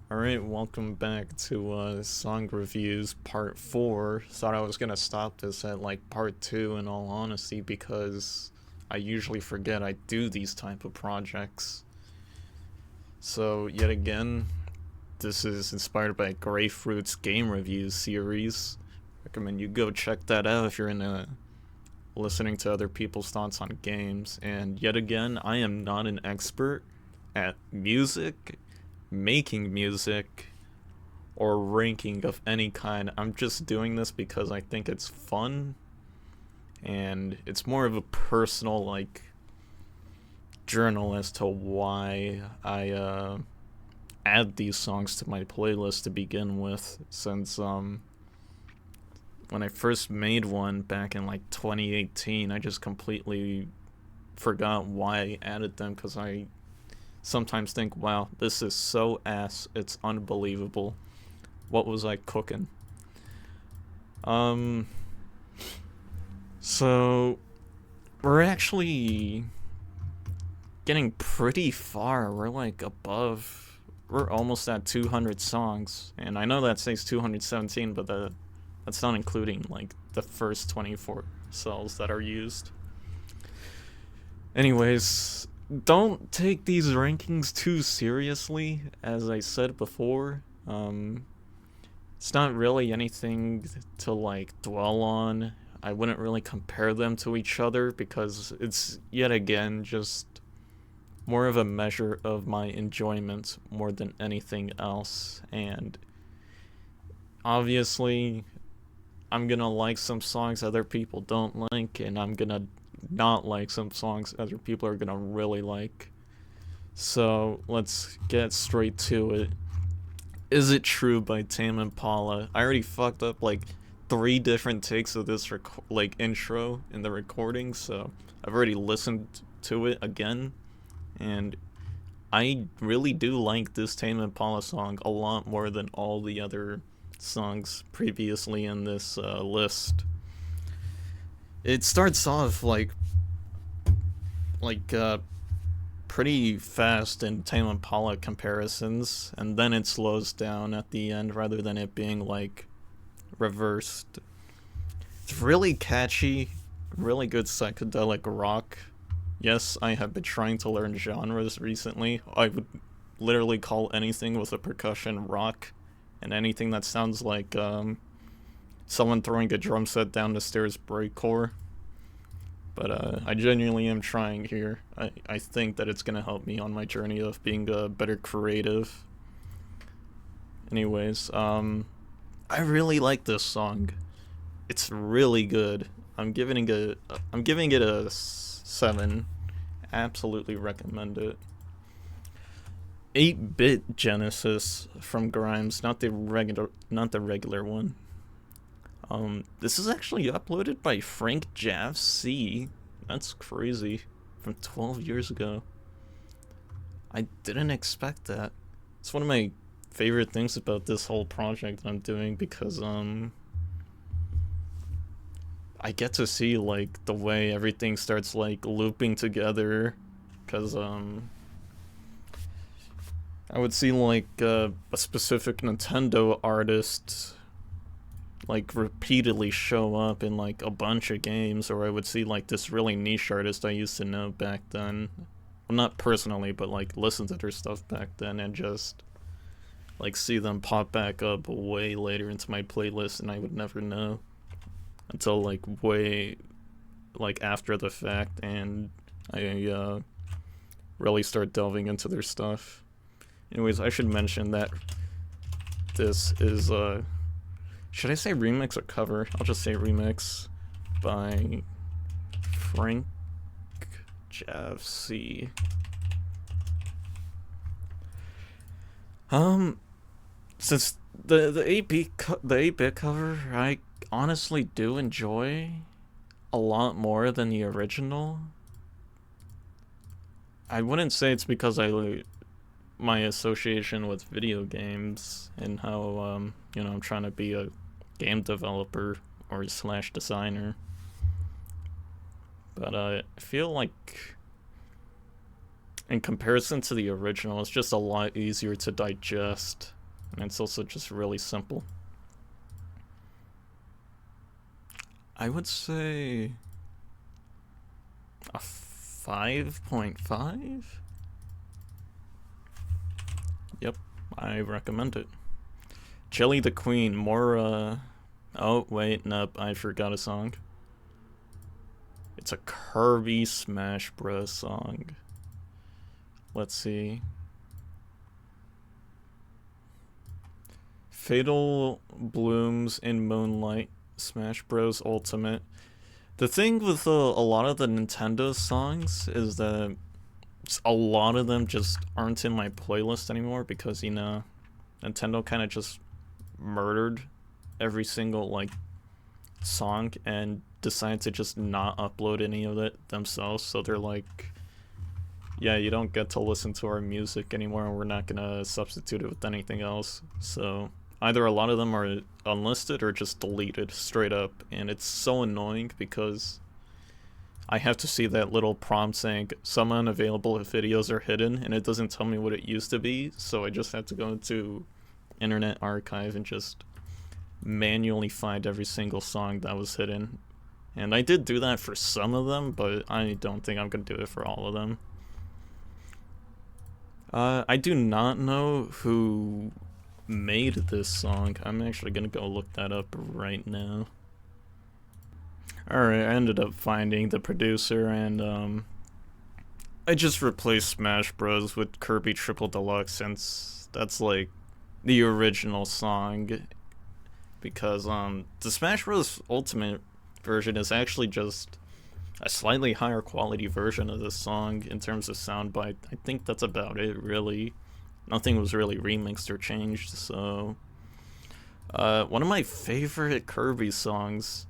Alright, welcome back to Song Reviews Part 4. Thought I was gonna stop this at like Part 2 in all honesty because I usually forget I do these type of projects. So, yet again, this is inspired by Grapefruit's Game Reviews series. Recommend you go check that out if you're into listening to other people's thoughts on games. And yet again, I am not an expert at music, making music, or ranking of any kind. I'm just doing this because I think it's fun and it's more of a personal journal as to why I add these songs to my playlist to begin with, since when I first made one back in like 2018, I just completely forgot why I added them because I sometimes think, wow, this is so ass, it's unbelievable. What was I cooking? Um, so we're actually getting pretty far. We're almost at 200 songs, and I know that says 217, but that's not including like the first 24 cells that are used. Anyways, don't take these rankings too seriously, as I said before. It's not really anything to like dwell on. I wouldn't really compare them to each other because it's yet again just more of a measure of my enjoyment more than anything else. And obviously, I'm gonna like some songs other people don't like, and I'm gonna not like some songs other people are gonna really like. So let's get straight to it. Is It True by Tame Impala. I already fucked up like 3 different takes of this intro in the recording, so I've already listened to it again, and I really do like this Tame Impala song a lot more than all the other songs previously in this list. It starts off like pretty fast in Tame Impala comparisons, and then it slows down at the end rather than it being like reversed. It's really catchy, really good psychedelic rock. Yes, I have been trying to learn genres recently. I would literally call anything with a percussion rock, and anything that sounds like someone throwing a drum set down the stairs breakcore. But I genuinely am trying here. I think that it's going to help me on my journey of being a better creative. Anyways, I really like this song. It's really good. I'm giving it a 7. Absolutely recommend it. 8-bit Genesis from Grimes, not the regular one. This is actually uploaded by Frank Jav C. That's crazy. From 12 years ago. I didn't expect that. It's one of my favorite things about this whole project that I'm doing because I get to see like the way everything starts like looping together, cuz I would see like a specific Nintendo artist like repeatedly show up in like a bunch of games, or I would see like this really niche artist I used to know back then. Well, not personally, but like listen to their stuff back then and just like see them pop back up way later into my playlist, and I would never know until like way like after the fact, and I really start delving into their stuff. Anyways, I should mention that this is should I say remix or cover? I'll just say remix by Frank Jav C. Since the 8-bit cover, I honestly do enjoy a lot more than the original. I wouldn't say it's because my association with video games and how I'm trying to be a game developer or slash designer, but I feel like in comparison to the original, it's just a lot easier to digest. And it's also just really simple. I would say a 5.5? Yep, I recommend it. Jelly the Queen, more, oh, wait, nope, I forgot a song. It's a Kirby Smash Bros. Song. Let's see. Fatal Blooms in Moonlight, Smash Bros. Ultimate. The thing with a lot of the Nintendo songs is that a lot of them just aren't in my playlist anymore because, you know, Nintendo kind of just murdered every single, like, song and decided to just not upload any of it themselves. So they're like, yeah, you don't get to listen to our music anymore, and we're not gonna substitute it with anything else. So either a lot of them are unlisted or just deleted straight up, and it's so annoying because I have to see that little prompt saying some unavailable videos are hidden, and it doesn't tell me what it used to be, so I just have to go into Internet Archive and just manually find every single song that was hidden. And I did do that for some of them, but I don't think I'm gonna do it for all of them. I do not know who made this song. I'm actually gonna go look that up right now. Alright, I ended up finding the producer, and I just replaced Smash Bros. With Kirby Triple Deluxe since that's like the original song. Because the Smash Bros. Ultimate version is actually just a slightly higher quality version of this song in terms of sound, but I think that's about it, really. Nothing was really remixed or changed, so... one of my favorite Kirby songs,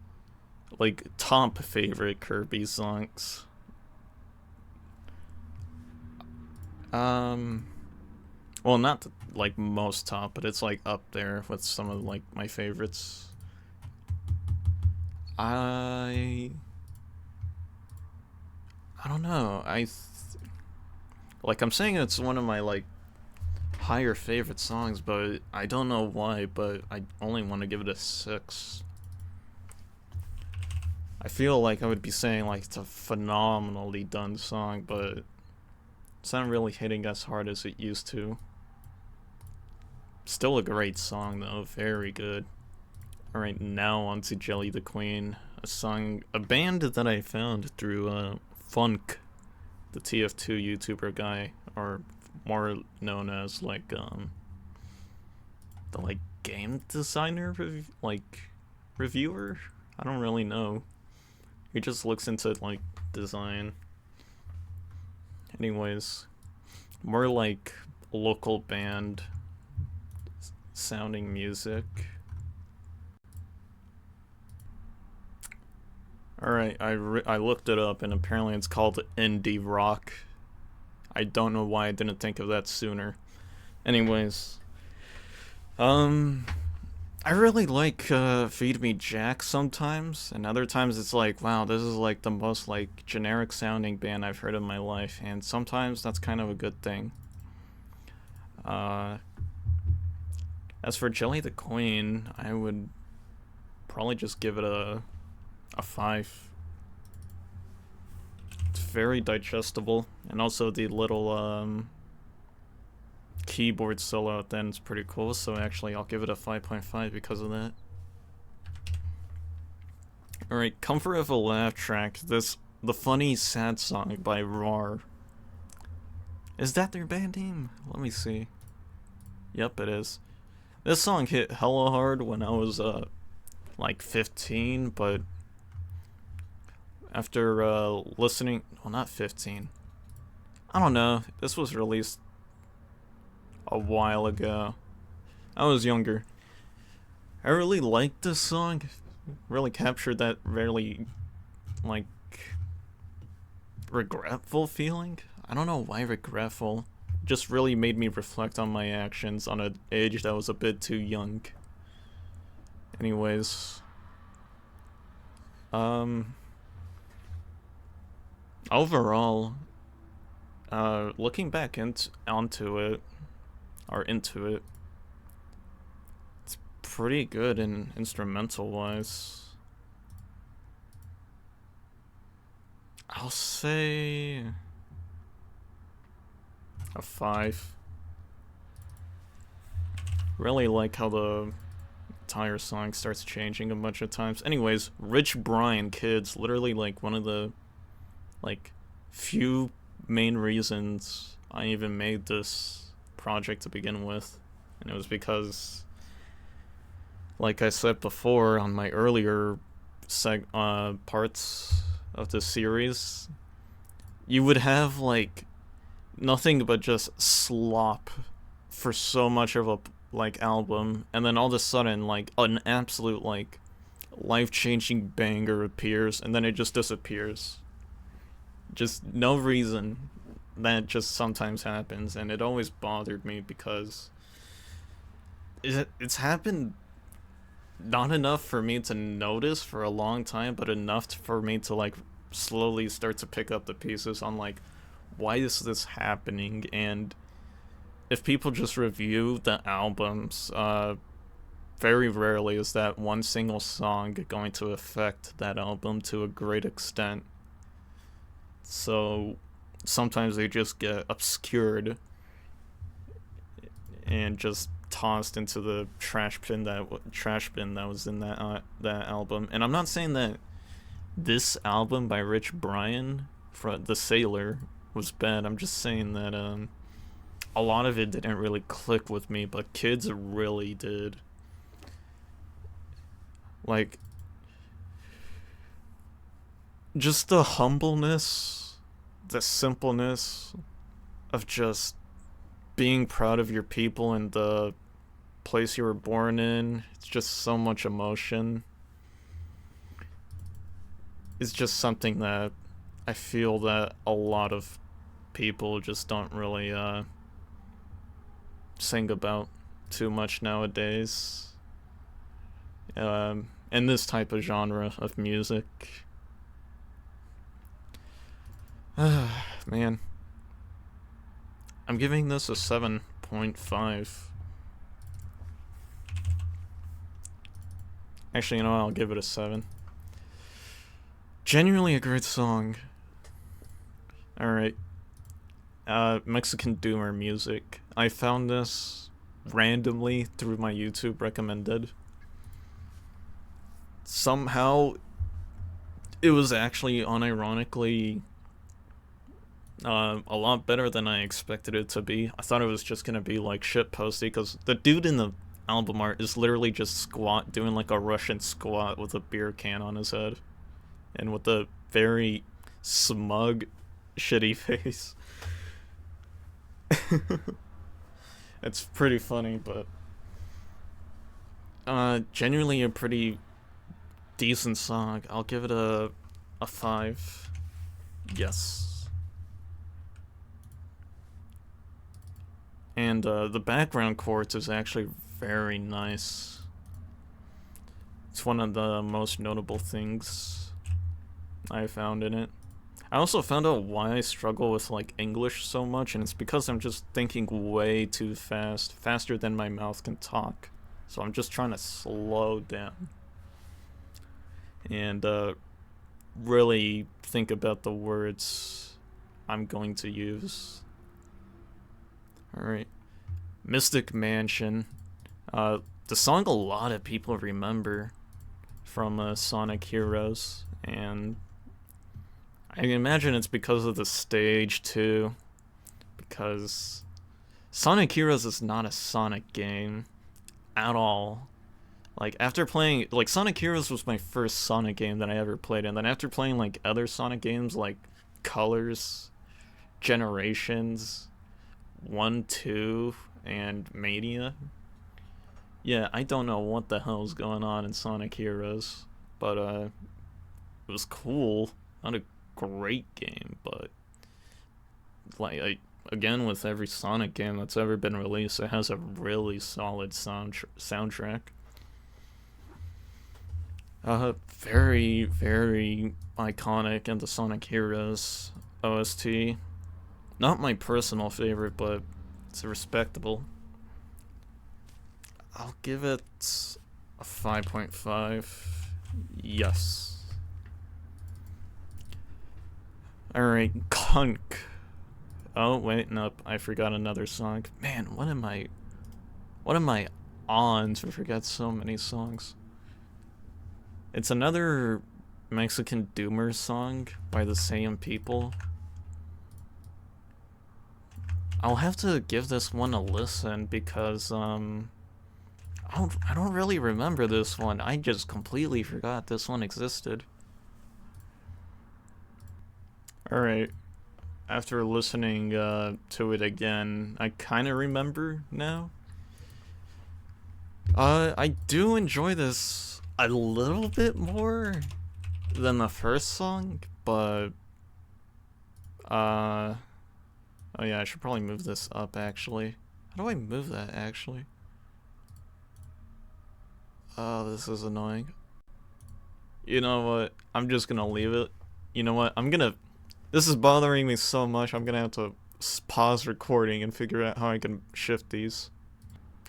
like, top favorite Kirby songs... Well, not, like, most top, but it's, like, up there with some of, like, my favorites. I don't know. Like, I'm saying it's one of my, like, higher favorite songs, but I don't know why, but I only want to give it a 6. I feel like I would be saying, like, it's a phenomenally done song, but it's not really hitting as hard as it used to. Still a great song, though. Very good. Alright, now on to Jelly the Queen. A band that I found through, Funk, the TF2 YouTuber guy, or more known as, like, the, like, game designer, reviewer? I don't really know. He just looks into, like, design. Anyways, more like local band sounding music. Alright, I looked it up, and apparently it's called indie rock. I don't know why I didn't think of that sooner. Anyways, I really like Feed Me Jack sometimes, and other times it's like, wow, this is like the most like generic sounding band I've heard in my life, and sometimes that's kind of a good thing. As for Jelly the Queen, I would probably just give it a 5. It's very digestible, and also the little keyboard solo at the end is pretty cool, so actually I'll give it a 5.5 because of that. Alright, Comfort of a Laugh track, the funny sad song by RAR. Is that their band name? Let me see. Yep, it is. This song hit hella hard when I was like 15, but after listening, well, not 15. I don't know. This was released a while ago. I was younger. I really liked this song. Really captured that really, like, regretful feeling. I don't know why regretful. Just really made me reflect on my actions on an age that was a bit too young. Anyways. Overall, looking back into it, pretty good in instrumental-wise. I'll say a 5. Really like how the entire song starts changing a bunch of times. Anyways, Rich Brian Kids, literally like one of the like few main reasons I even made this project to begin with. And it was because, like I said before on my earlier parts of the series, you would have like nothing but just slop for so much of a like album, and then all of a sudden like an absolute like life-changing banger appears, and then it just disappears. Just no reason. That just sometimes happens, and it always bothered me because it's happened not enough for me to notice for a long time, but enough for me to like slowly start to pick up the pieces on like, why is this happening? And if people just review the albums, very rarely is that one single song going to affect that album to a great extent. So sometimes they just get obscured and just tossed into the trash bin that was in that album. And I'm not saying that this album by Rich Brian, The Sailor, was bad. I'm just saying that a lot of it didn't really click with me, but Kids really did. Like, just the humbleness, the simpleness of just being proud of your people and the place you were born in. It's just so much emotion. It's just something that I feel that a lot of people just don't really sing about too much nowadays. In this type of genre of music. Man. I'm giving this a 7.5. Actually, you know what? I'll give it a 7. Genuinely a great song. Alright. Mexican Doomer music. I found this randomly through my YouTube recommended. Somehow, it was actually unironically a lot better than I expected it to be. I thought it was just gonna be like shit posty, because the dude in the album art is literally just doing like a Russian squat with a beer can on his head, and with a very smug, shitty face. It's pretty funny, but genuinely a pretty decent song. I'll give it a 5. Yes. And the background chorus is actually very nice. It's one of the most notable things I found in it. I also found out why I struggle with like English so much, and it's because I'm just thinking way too fast, faster than my mouth can talk. So I'm just trying to slow down and really think about the words I'm going to use. Alright. Mystic Mansion. The song a lot of people remember from Sonic Heroes, and I imagine it's because of the stage too, because Sonic Heroes is not a Sonic game at all. Like, after playing, like, Sonic Heroes was my first Sonic game that I ever played, and then after playing like other Sonic games like Colors, Generations 1, 2, and Mania, yeah, I don't know what the hell's going on in Sonic Heroes, but it was cool. Not a great game, but like, again, with every Sonic game that's ever been released, it has a really solid soundtrack. Very, very iconic in the Sonic Heroes OST. Not my personal favorite, but it's respectable. I'll give it A 5.5. Yes. Alright, Kunk. Oh, wait, nope. I forgot another song. Man, what am I on to forget so many songs? It's another Mexican doomer song by the same people. I'll have to give this one a listen because I don't really remember this one. I just completely forgot this one existed. Alright. After listening to it again, I kind of remember now. I do enjoy this a little bit more than the first song, but oh yeah, I should probably move this up actually. How do I move that actually? Oh, this is annoying. You know what? I'm just gonna leave it. You know what? This is bothering me so much, I'm gonna have to pause recording and figure out how I can shift these.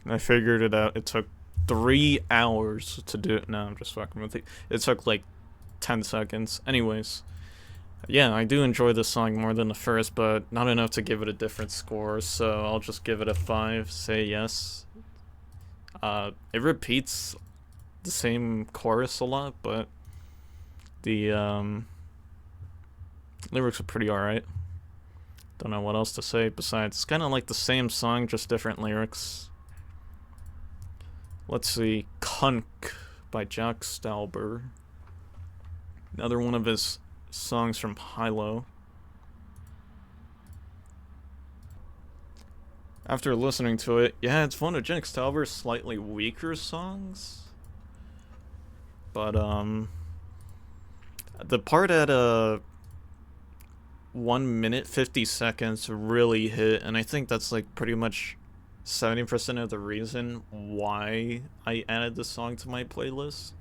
And I figured it out. It took 3 hours to do it. No, I'm just fucking with it. It took like 10 seconds. Anyways. Yeah, I do enjoy this song more than the first, but not enough to give it a different score, so I'll just give it a 5, say yes. It repeats the same chorus a lot, but the lyrics are pretty alright. Don't know what else to say besides it's kind of like the same song, just different lyrics. Let's see, Kunk by Jack Stauber. Another one of his songs from Hilo. After listening to it, yeah, it's one of Jack Stauber's slightly weaker songs. But, the part at, 1 minute 50 seconds really hit, and I think that's like pretty much 70% of the reason why I added the song to my playlist.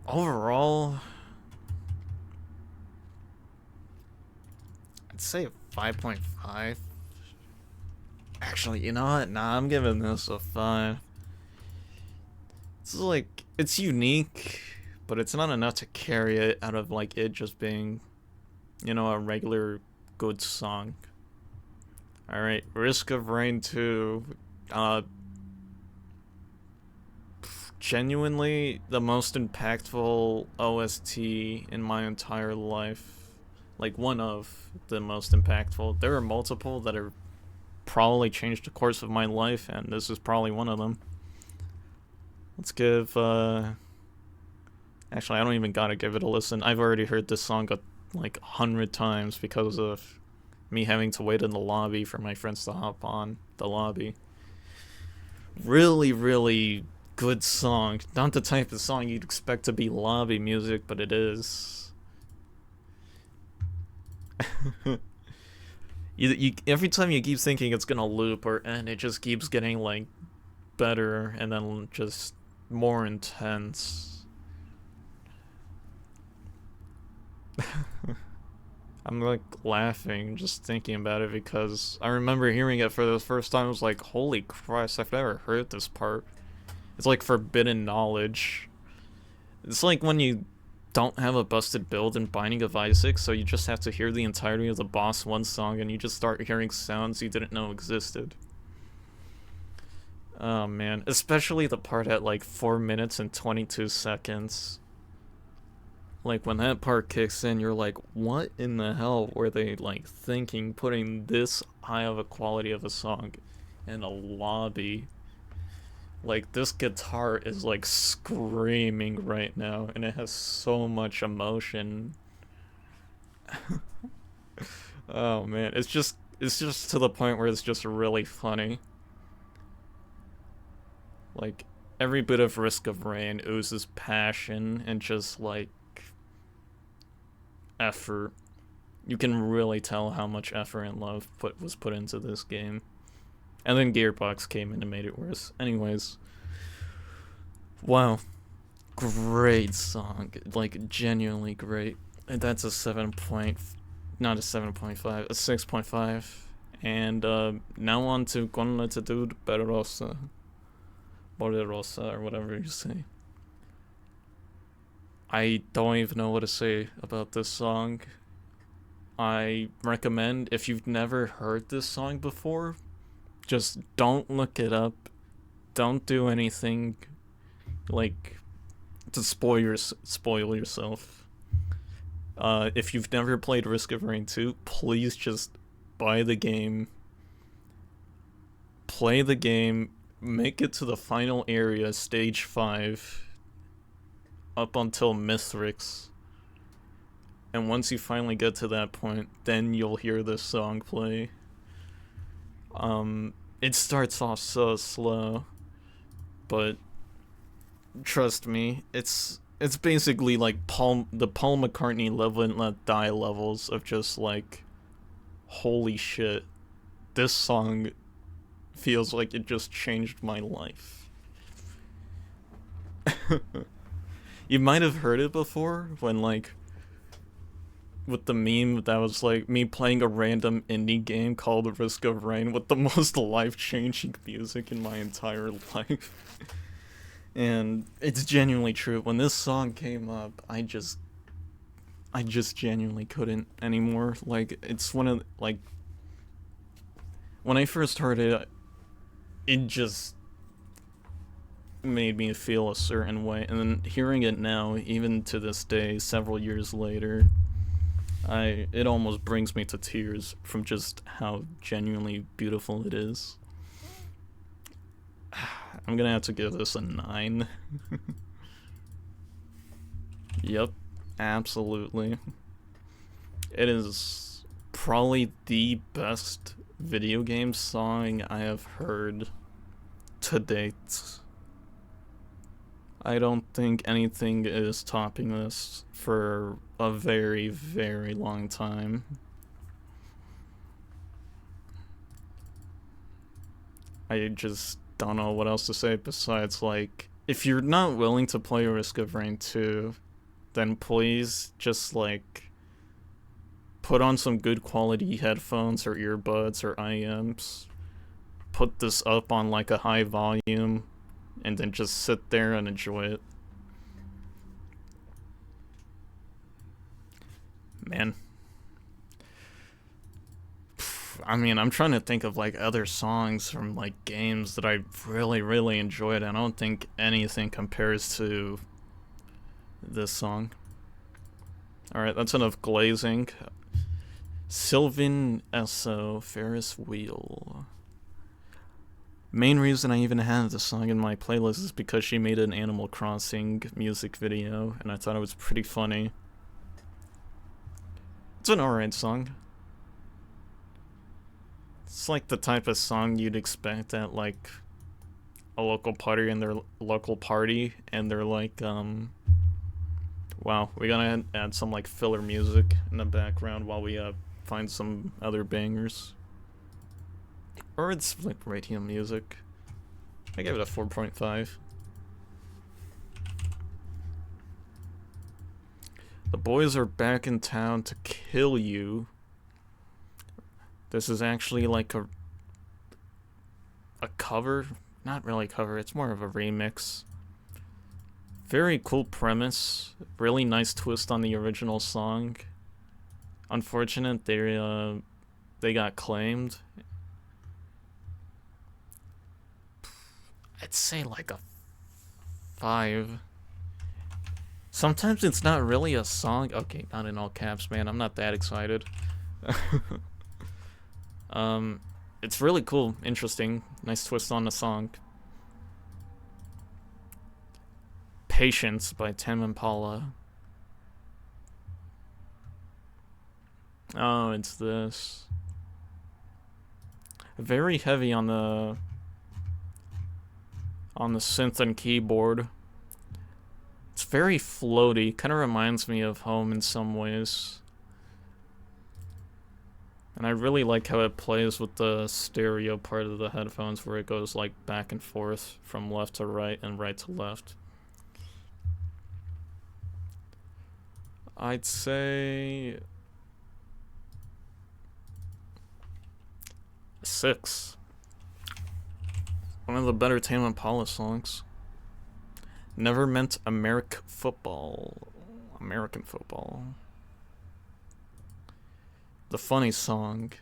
Overall, I'd say 5.5. Actually, you know what? Nah, I'm giving this a 5. It's like, it's unique, but it's not enough to carry it out of like it just being, you know, a regular good song. Alright, Risk of Rain 2. Genuinely the most impactful OST in my entire life. Like, one of the most impactful. There are multiple that are probably changed the course of my life, and this is probably one of them. Let's give, actually, I don't even gotta give it a listen. I've already heard this song like 100 times because of me having to wait in the lobby for my friends to hop on the lobby. Really, really good song. Not the type of song you'd expect to be lobby music, but it is. Every time you keep thinking it's gonna loop or end, it just keeps getting like better and then just more intense. I'm like laughing just thinking about it because I remember hearing it for the first time. I was like, holy Christ, I've never heard this part. It's like forbidden knowledge. It's like when you don't have a busted build in Binding of Isaac, so you just have to hear the entirety of the Boss 1 song and you just start hearing sounds you didn't know existed. Oh man, especially the part at like 4 minutes and 22 seconds. Like when that part kicks in, you're like, what in the hell were they like thinking putting this high of a quality of a song in a lobby? Like, this guitar is like screaming right now and it has so much emotion. Oh man, it's just to the point where it's just really funny. Like, every bit of Risk of Rain oozes passion and just like effort. You can really tell how much effort and love was put into this game. And then Gearbox came in and made it worse. Anyways. Wow. Great song. Like, genuinely great. And that's a 7 point... Not a 7.5, a 6.5. And now on to Con Latitud Poderosa. Poderosa, or whatever you say. I don't even know what to say about this song. I recommend, if you've never heard this song before, just don't look it up. Don't do anything like to spoil yourself. If you've never played Risk of Rain 2, please just buy the game, play the game, make it to the final area, stage 5, up until Mithrix. And once you finally get to that point, then you'll hear this song play. It starts off so slow, but trust me, it's basically like the Paul McCartney Live and Let Die levels of just like, holy shit, this song feels like it just changed my life. You might have heard it before when like with the meme that was like me playing a random indie game called Risk of Rain with the most life-changing music in my entire life. And it's genuinely true. When this song came up, I just genuinely couldn't anymore. Like, it's one of, like, when I first heard it, it just made me feel a certain way. And then hearing it now, even to this day, several years later, it almost brings me to tears from just how genuinely beautiful it is. I'm gonna have to give this a 9. Yep, absolutely. It is probably the best video game song I have heard to date. I don't think anything is topping this for a very, very long time. I just don't know what else to say besides, like, if you're not willing to play Risk of Rain 2, then please just, like, put on some good quality headphones or earbuds or IMs, put this up on, like, a high volume, and then just sit there and enjoy it. Man. I mean, I'm trying to think of, like, other songs from, like, games that I really, really enjoyed. I don't think anything compares to this song. Alright, that's enough glazing. Sylvan Esso, Ferris Wheel. Main reason I even have this song in my playlist is because she made an Animal Crossing music video, and I thought it was pretty funny. It's an alright song. It's like the type of song you'd expect at like a local party and they're like, wow, we gotta add some like filler music in the background while we find some other bangers. Or it's like radio music. I give it a 4.5. The boys are back in town to kill you. This is actually like a cover. Not really a cover, it's more of a remix. Very cool premise. Really nice twist on the original song. Unfortunate they got claimed. I'd say like a 5. Sometimes it's not really a song. Okay, not in all caps, man. I'm not that excited. It's really cool, interesting, nice twist on the song. Patience by Tame Impala. Oh, it's this. Very heavy on the synth and keyboard. It's very floaty, kind of reminds me of Home in some ways. And I really like how it plays with the stereo part of the headphones where it goes like back and forth from left to right and right to left. I'd say 6. One of the better Tame Impala songs. Never meant American football. American football. The funny song.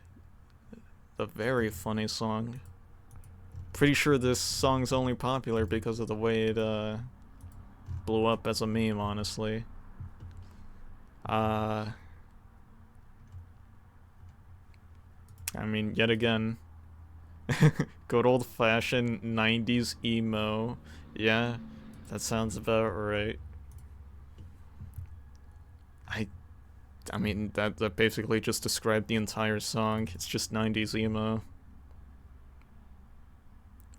The very funny song. Pretty sure this song's only popular because of the way it blew up as a meme, honestly. I mean, yet again, good old-fashioned 90s emo. Yeah, that sounds about right. I mean, that basically just described the entire song. It's just 90s emo.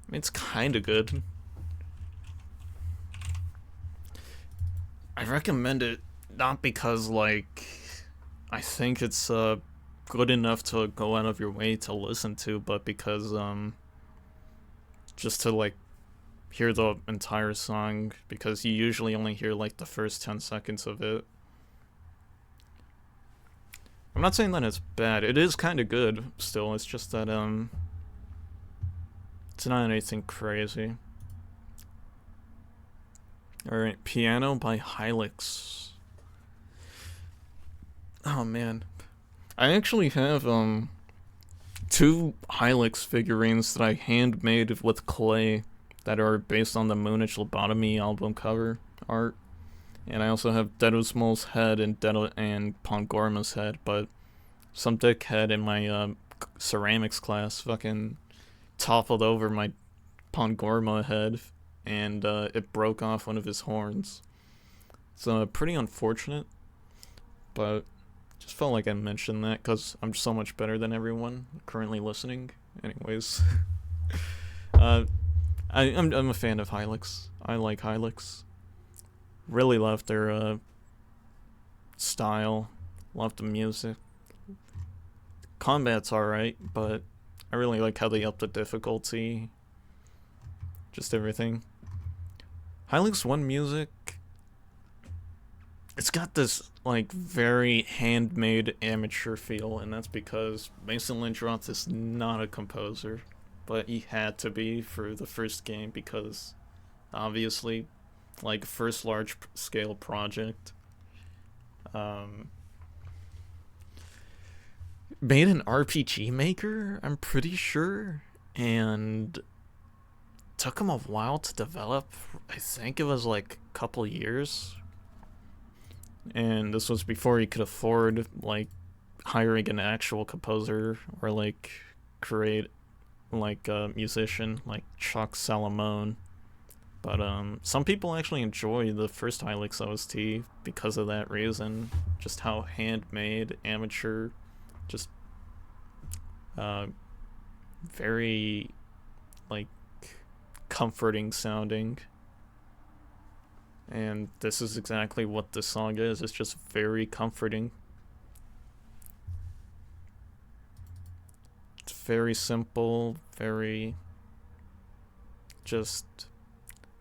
I mean, it's kinda good. I recommend it not because, like, I think it's good enough to go out of your way to listen to, but because just to like hear the entire song, because you usually only hear like the first 10 seconds of it. I'm not saying that it's bad. It is kind of good still. It's just that it's not anything crazy. All right, Piano by Hylix. Oh man, I actually have 2 Hylix figurines that I handmade with clay that are based on the Moonage Lobotomy album cover art. And I also have Dedosmol's head and Pongorma's head, but some dickhead in my ceramics class fucking toppled over my Pongorma head and it broke off one of his horns. It's pretty unfortunate, but just felt like I mentioned that because I'm so much better than everyone currently listening. Anyways, I'm a fan of Hylix. I like Hylix. Really love their style. Love the music. Combat's alright, but I really like how they up the difficulty. Just everything. Hylix 1 music, it's got this like very handmade amateur feel, and that's because Mason Lindroth is not a composer, but he had to be for the first game because obviously, like, first large scale project. Made an RPG Maker, I'm pretty sure, and took him a while to develop. I think it was like a couple years. And this was before he could afford like hiring an actual composer or like create like a musician like Chuck Salamone. But some people actually enjoy the first Hylix OST because of that reason. Just how handmade, amateur, just very like comforting sounding. And this is exactly what this song is. It's just very comforting. It's very simple, very just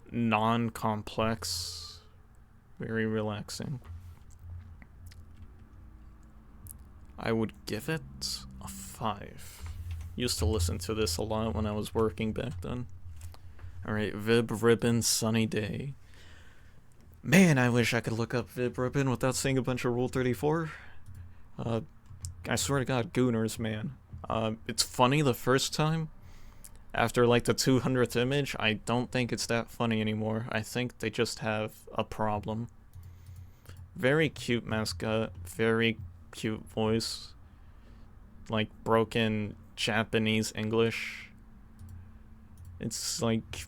non-complex, very relaxing. I would give it a 5. Used to listen to this a lot when I was working back then. Alright, Vib Ribbon Sunny Day. Man, I wish I could look up Vib Ribbon without saying a bunch of Rule 34. I swear to God, Gooners, man. It's funny the first time. After like the 200th image, I don't think it's that funny anymore. I think they just have a problem. Very cute mascot, very cute voice. Like broken Japanese English. It's like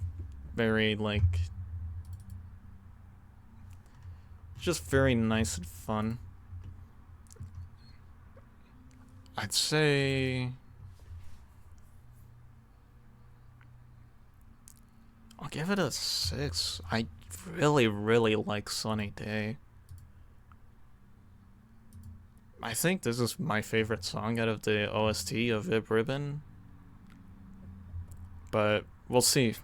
very like just very nice and fun. I'd say I'll give it a 6. I really, really like Sunny Day. I think this is my favorite song out of the OST of Vib Ribbon. But we'll see.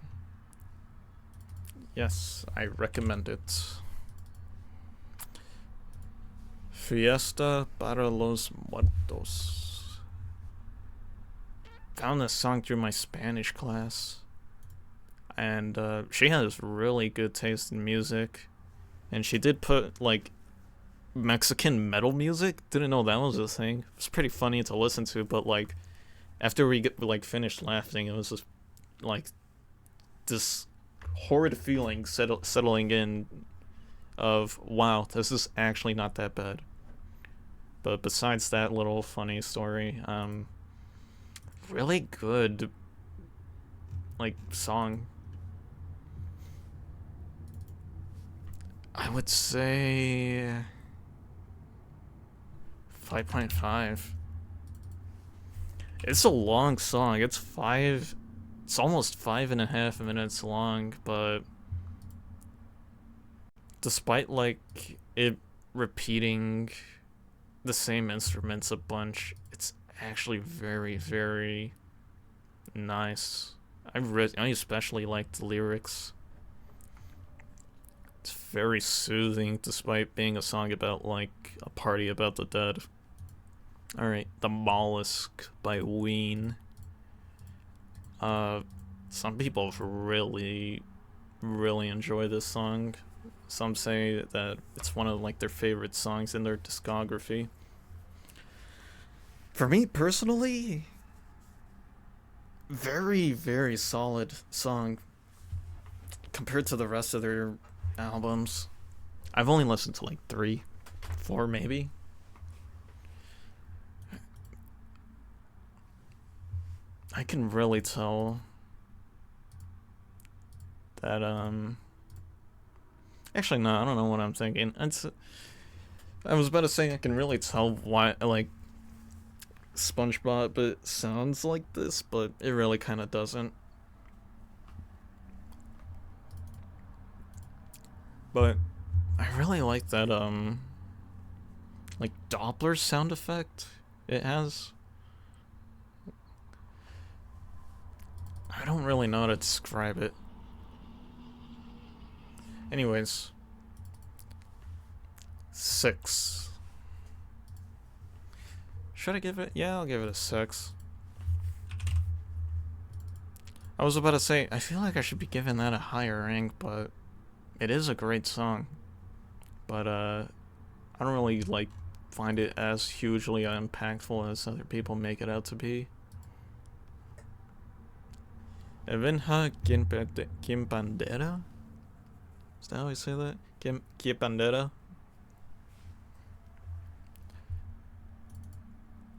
Yes, I recommend it. Fiesta para los Muertos. found this song through my Spanish class, and she has really good taste in music, and she did put like Mexican metal music. Didn't know that was a thing. It was pretty funny to listen to, but like after we get like finished laughing, it was just like this horrid feeling settling in of wow, this is actually not that bad. But besides that little funny story, really good like song. I would say 5.5. It's a long song. It's almost 5.5 minutes long, but despite like it repeating the same instruments a bunch, it's actually very, very nice. I especially like the lyrics. It's very soothing despite being a song about like a party about the dead. Alright, The Mollusk by Ween. Some people really, really enjoy this song. Some say that it's one of like their favorite songs in their discography. For me personally, very, very solid song compared to the rest of their albums. I've only listened to like 3, 4 maybe. I can really tell that actually no, I don't know what I'm thinking. I was about to say I can really tell why like SpongeBob it sounds like this, but it really kind of doesn't. But I really like that like Doppler sound effect it has. I don't really know how to describe it. Anyways, 6. Should I give it? Yeah, I'll give it a 6. I was about to say, I feel like I should be giving that a higher rank, but it is a great song. But I don't really like find it as hugely impactful as other people make it out to be. Evenha Quimpandera? Is that how I say that? Quimpandera?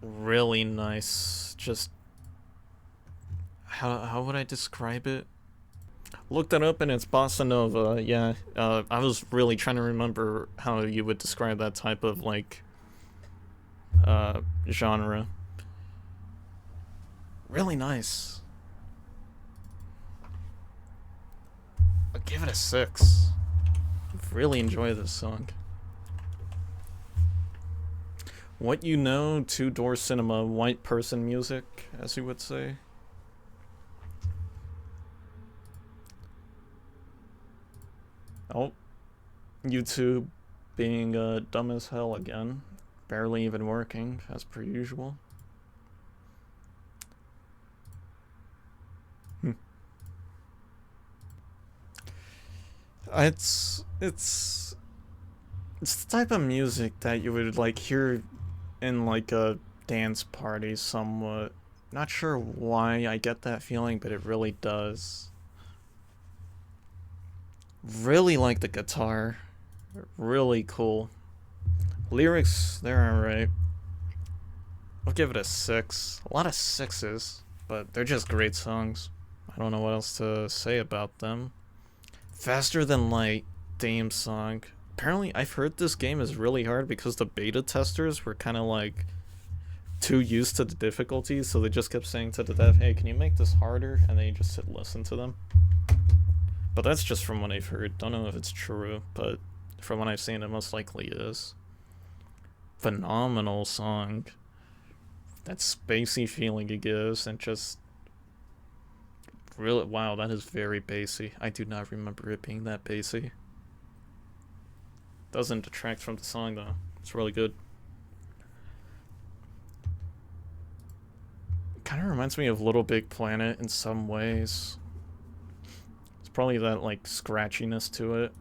Really nice. Just how would I describe it? Looked it up and it's bossa nova. Yeah, I was really trying to remember how you would describe that type of like genre. Really nice. I'll give it a 6. Really enjoy this song. What You Know, Two Door Cinema, white person music, as you would say. Oh, YouTube being dumb as hell again. Barely even working, as per usual. It's the type of music that you would like hear in like a dance party somewhat. Not sure why I get that feeling, but it really does. Really like the guitar. Really cool. Lyrics, they're alright. I'll give it a 6. A lot of 6s, but they're just great songs. I don't know what else to say about them. Faster Than Light theme song. Apparently, I've heard this game is really hard because the beta testers were kind of like too used to the difficulty, so they just kept saying to the dev, hey, can you make this harder? And then you just sit listen to them. But that's just from what I've heard. Don't know if it's true, but from what I've seen, it most likely is. Phenomenal song. That spacey feeling it gives, and just really, wow, that is very bassy. I do not remember it being that bassy. Doesn't detract from the song though. It's really good. Kind of reminds me of Little Big Planet in some ways. It's probably that, like, scratchiness to it.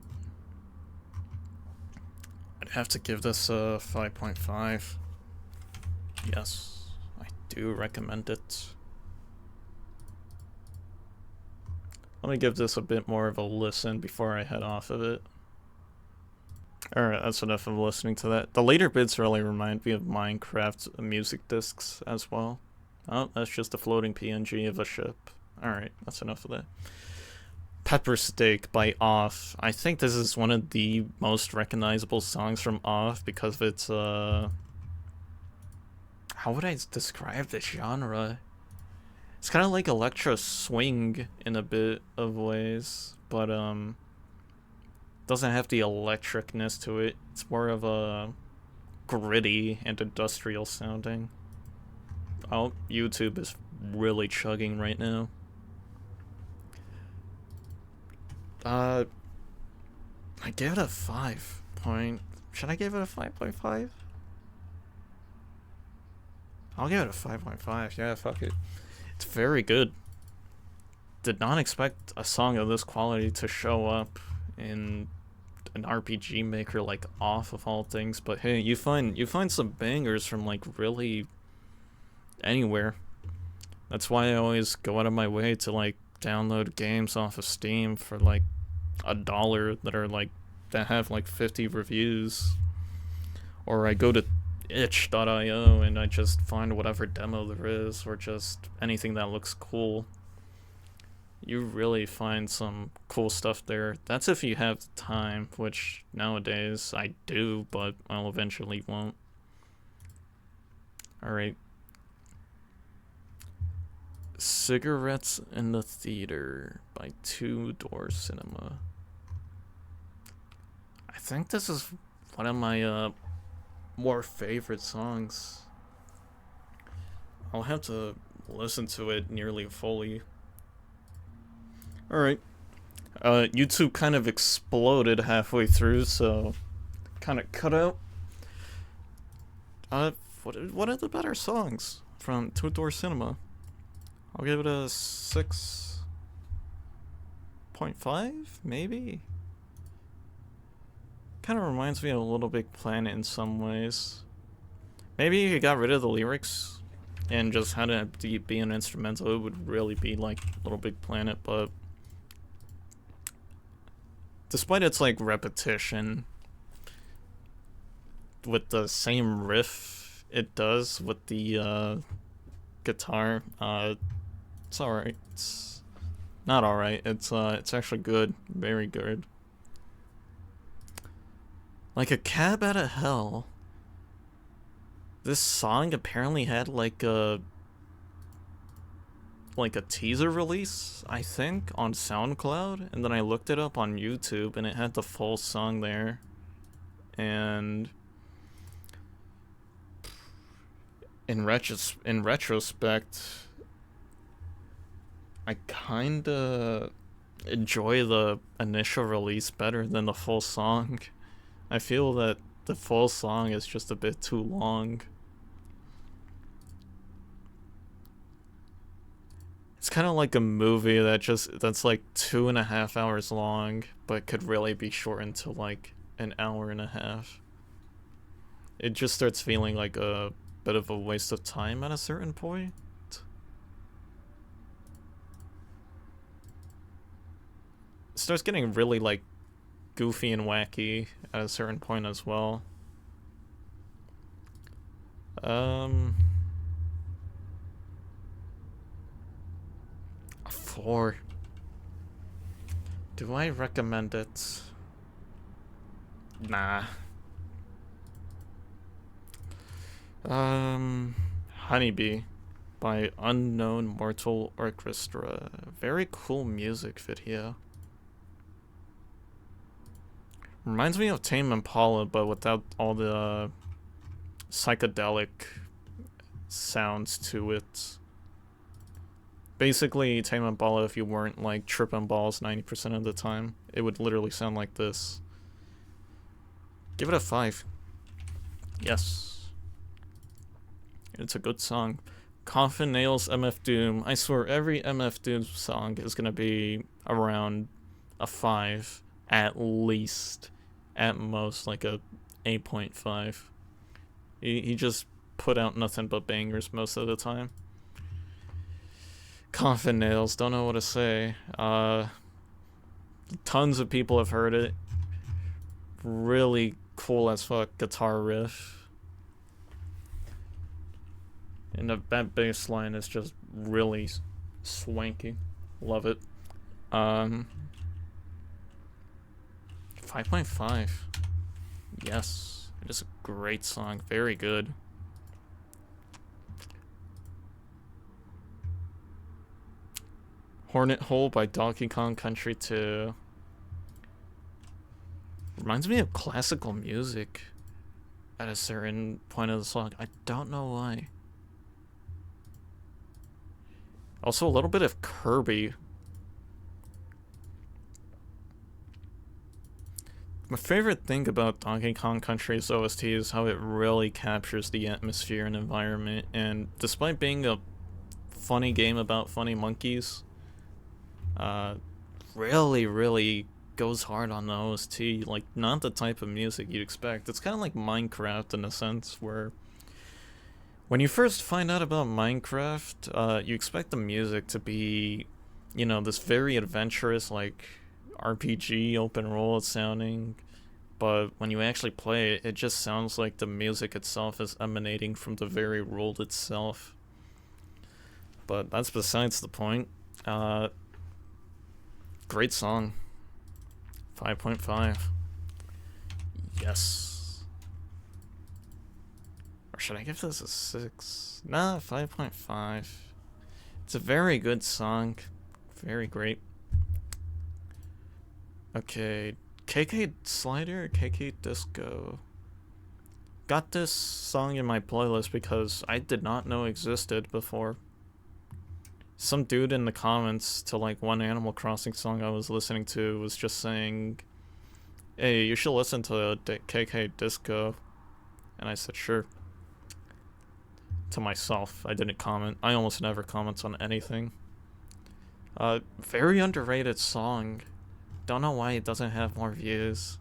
I'd have to give this a 5.5. Yes, I do recommend it. Let me give this a bit more of a listen before I head off of it. Alright, that's enough of listening to that. The later bits really remind me of Minecraft music discs as well. Oh, that's just a floating PNG of a ship. Alright, that's enough of that. Pepper Steak by Off. I think this is one of the most recognizable songs from Off because of its, how would I describe the genre? It's kind of like electro swing in a bit of ways, but, doesn't have the electricness to it. It's more of a gritty and industrial sounding. Oh, YouTube is really chugging right now. I gave it a 5 point. Should I give it a 5.5? I'll give it a 5.5. Yeah, fuck it. It's very good. Did not expect a song of this quality to show up in an RPG maker like Off of all things, but hey, you find some bangers from like really anywhere. That's why I always go out of my way to like download games off of Steam for like $1 that are like that have like 50 reviews, or I go to itch.io and I just find whatever demo there is, or just anything that looks cool. You really find some cool stuff there. That's if you have the time, which nowadays I do, but I'll eventually won't. Alright. Cigarettes in the Theater by Two Door Cinema. I think this is one of my more favorite songs. I'll have to listen to it nearly fully. Alright. YouTube kind of exploded halfway through, so kind of cut out. What are the better songs from Two Door Cinema? I'll give it a 6.5, maybe? Kind of reminds me of a Little Big Planet in some ways. Maybe if you got rid of the lyrics and just had it be an instrumental, it would really be like Little Big Planet, but despite its like repetition with the same riff it does with the guitar, it's alright. It's not alright. It's actually good, very good. Like a Cab Out of Hell. This song apparently had like a teaser release, I think, on SoundCloud, and then I looked it up on YouTube and it had the full song there. And in retrospect, I kinda enjoy the initial release better than the full song. I feel that the full song is just a bit too long. It's kind of like a movie that's like 2.5 hours long, but could really be shortened to like an hour and a half. It just starts feeling like a bit of a waste of time at a certain point. It starts getting really like goofy and wacky at a certain point as well. 4. Do I recommend it? Nah. Honeybee by Unknown Mortal Orchestra. Very cool music video. Reminds me of Tame Impala, but without all the psychedelic sounds to it. Basically, Tame Impala, if you weren't like tripping balls 90% of the time, it would literally sound like this. Give it a 5. Yes. It's a good song. Coffin Nails MF Doom. I swear every MF Doom song is gonna be around a 5 at least. At most like a 8.5. He just put out nothing but bangers most of the time. Coffin Nails, don't know what to say. Tons of people have heard it. Really cool as fuck guitar riff. And that bass line is just really swanky. Love it. 5.5. Yes. It is a great song. Very good. Hornet Hole by Donkey Kong Country 2. Reminds me of classical music at a certain point of the song. I don't know why. Also a little bit of Kirby. My favorite thing about Donkey Kong Country's OST is how it really captures the atmosphere and environment, and despite being a funny game about funny monkeys, really goes hard on the OST, like not the type of music you'd expect. It's kind of like Minecraft in a sense, where when you first find out about Minecraft, you expect the music to be, you know, this very adventurous, like, RPG, open world sounding, but when you actually play it, it just sounds like the music itself is emanating from the very world itself. But that's besides the point. Great song. 5.5. Yes. Or should I give this a 6? Nah, 5.5. It's a very good song. Very great. Okay, KK Slider, KK Disco. Got this song in my playlist because I did not know existed before. Some dude in the comments to like one Animal Crossing song I was listening to was just saying, hey, you should listen to KK Disco. And I said, sure. To myself, I didn't comment. I almost never comment on anything. Very underrated song. Don't know why it doesn't have more views.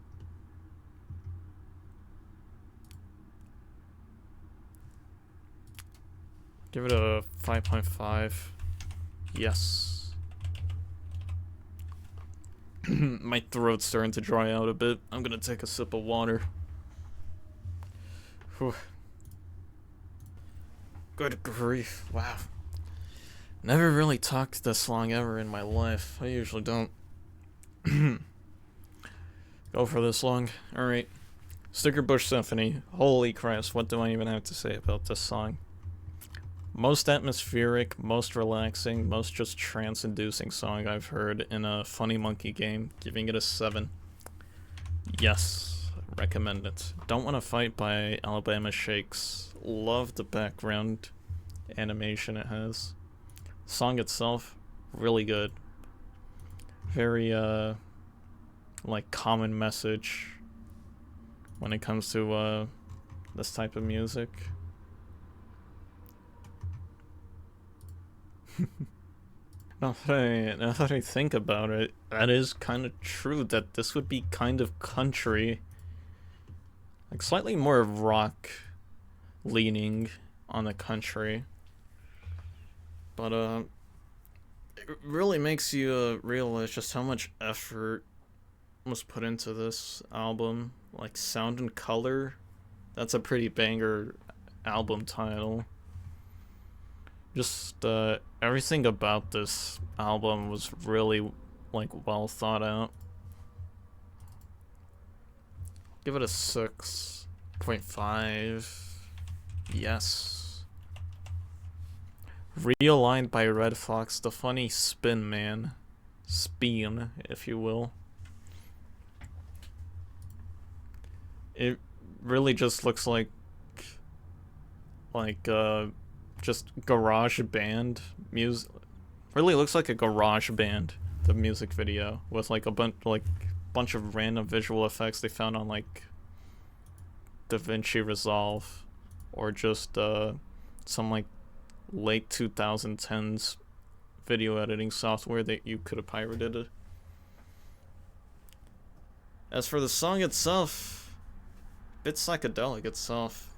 Give it a 5.5. Yes. My throat's starting to dry out a bit. I'm gonna take a sip of water. Whew. Good grief. Wow. Never really talked this long ever in my life. I usually don't. Go for this long. Alright. Sticker Bush Symphony. Holy Christ, what do I even have to say about this song? Most atmospheric, most relaxing, most just trance-inducing song I've heard in a Funny Monkey game. Giving it a 7. Yes. Recommend it. Don't Wanna Fight by Alabama Shakes. Love the background animation it has. Song itself, really good. Very, like, common message when it comes to, this type of music. Now that I think about it, that is kind of true that this would be kind of country. Like, slightly more rock leaning on the country. But, it really makes you realize just how much effort was put into this album. Like, Sound and Color, that's a pretty banger album title. Just, everything about this album was really, like, well thought out. Give it a 6.5. Yes. Realigned by Red Fox, the funny Spin Man. Spin, if you will. It really just looks like just garage band music. Really looks like a garage band, the music video, with like a bunch of random visual effects they found on like DaVinci Resolve, or just some like late 2010s video editing software that you could have pirated it. As for the song itself, a bit psychedelic itself.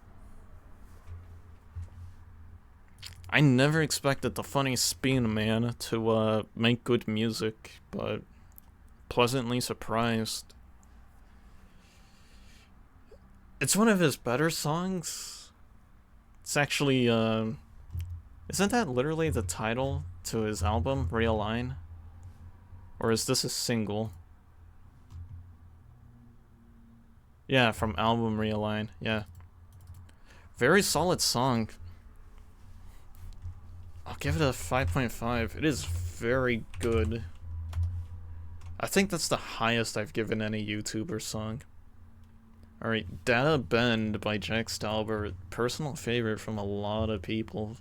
I never expected the funny Spin Man to make good music, but pleasantly surprised. It's one of his better songs. It's actually, isn't that literally the title to his album, Realign? Or is this a single? Yeah, from album Realign, yeah. Very solid song. I'll give it a 5.5. It is very good. I think that's the highest I've given any YouTuber song. Alright, Data Bend by Jack Stauber. Personal favorite from a lot of people.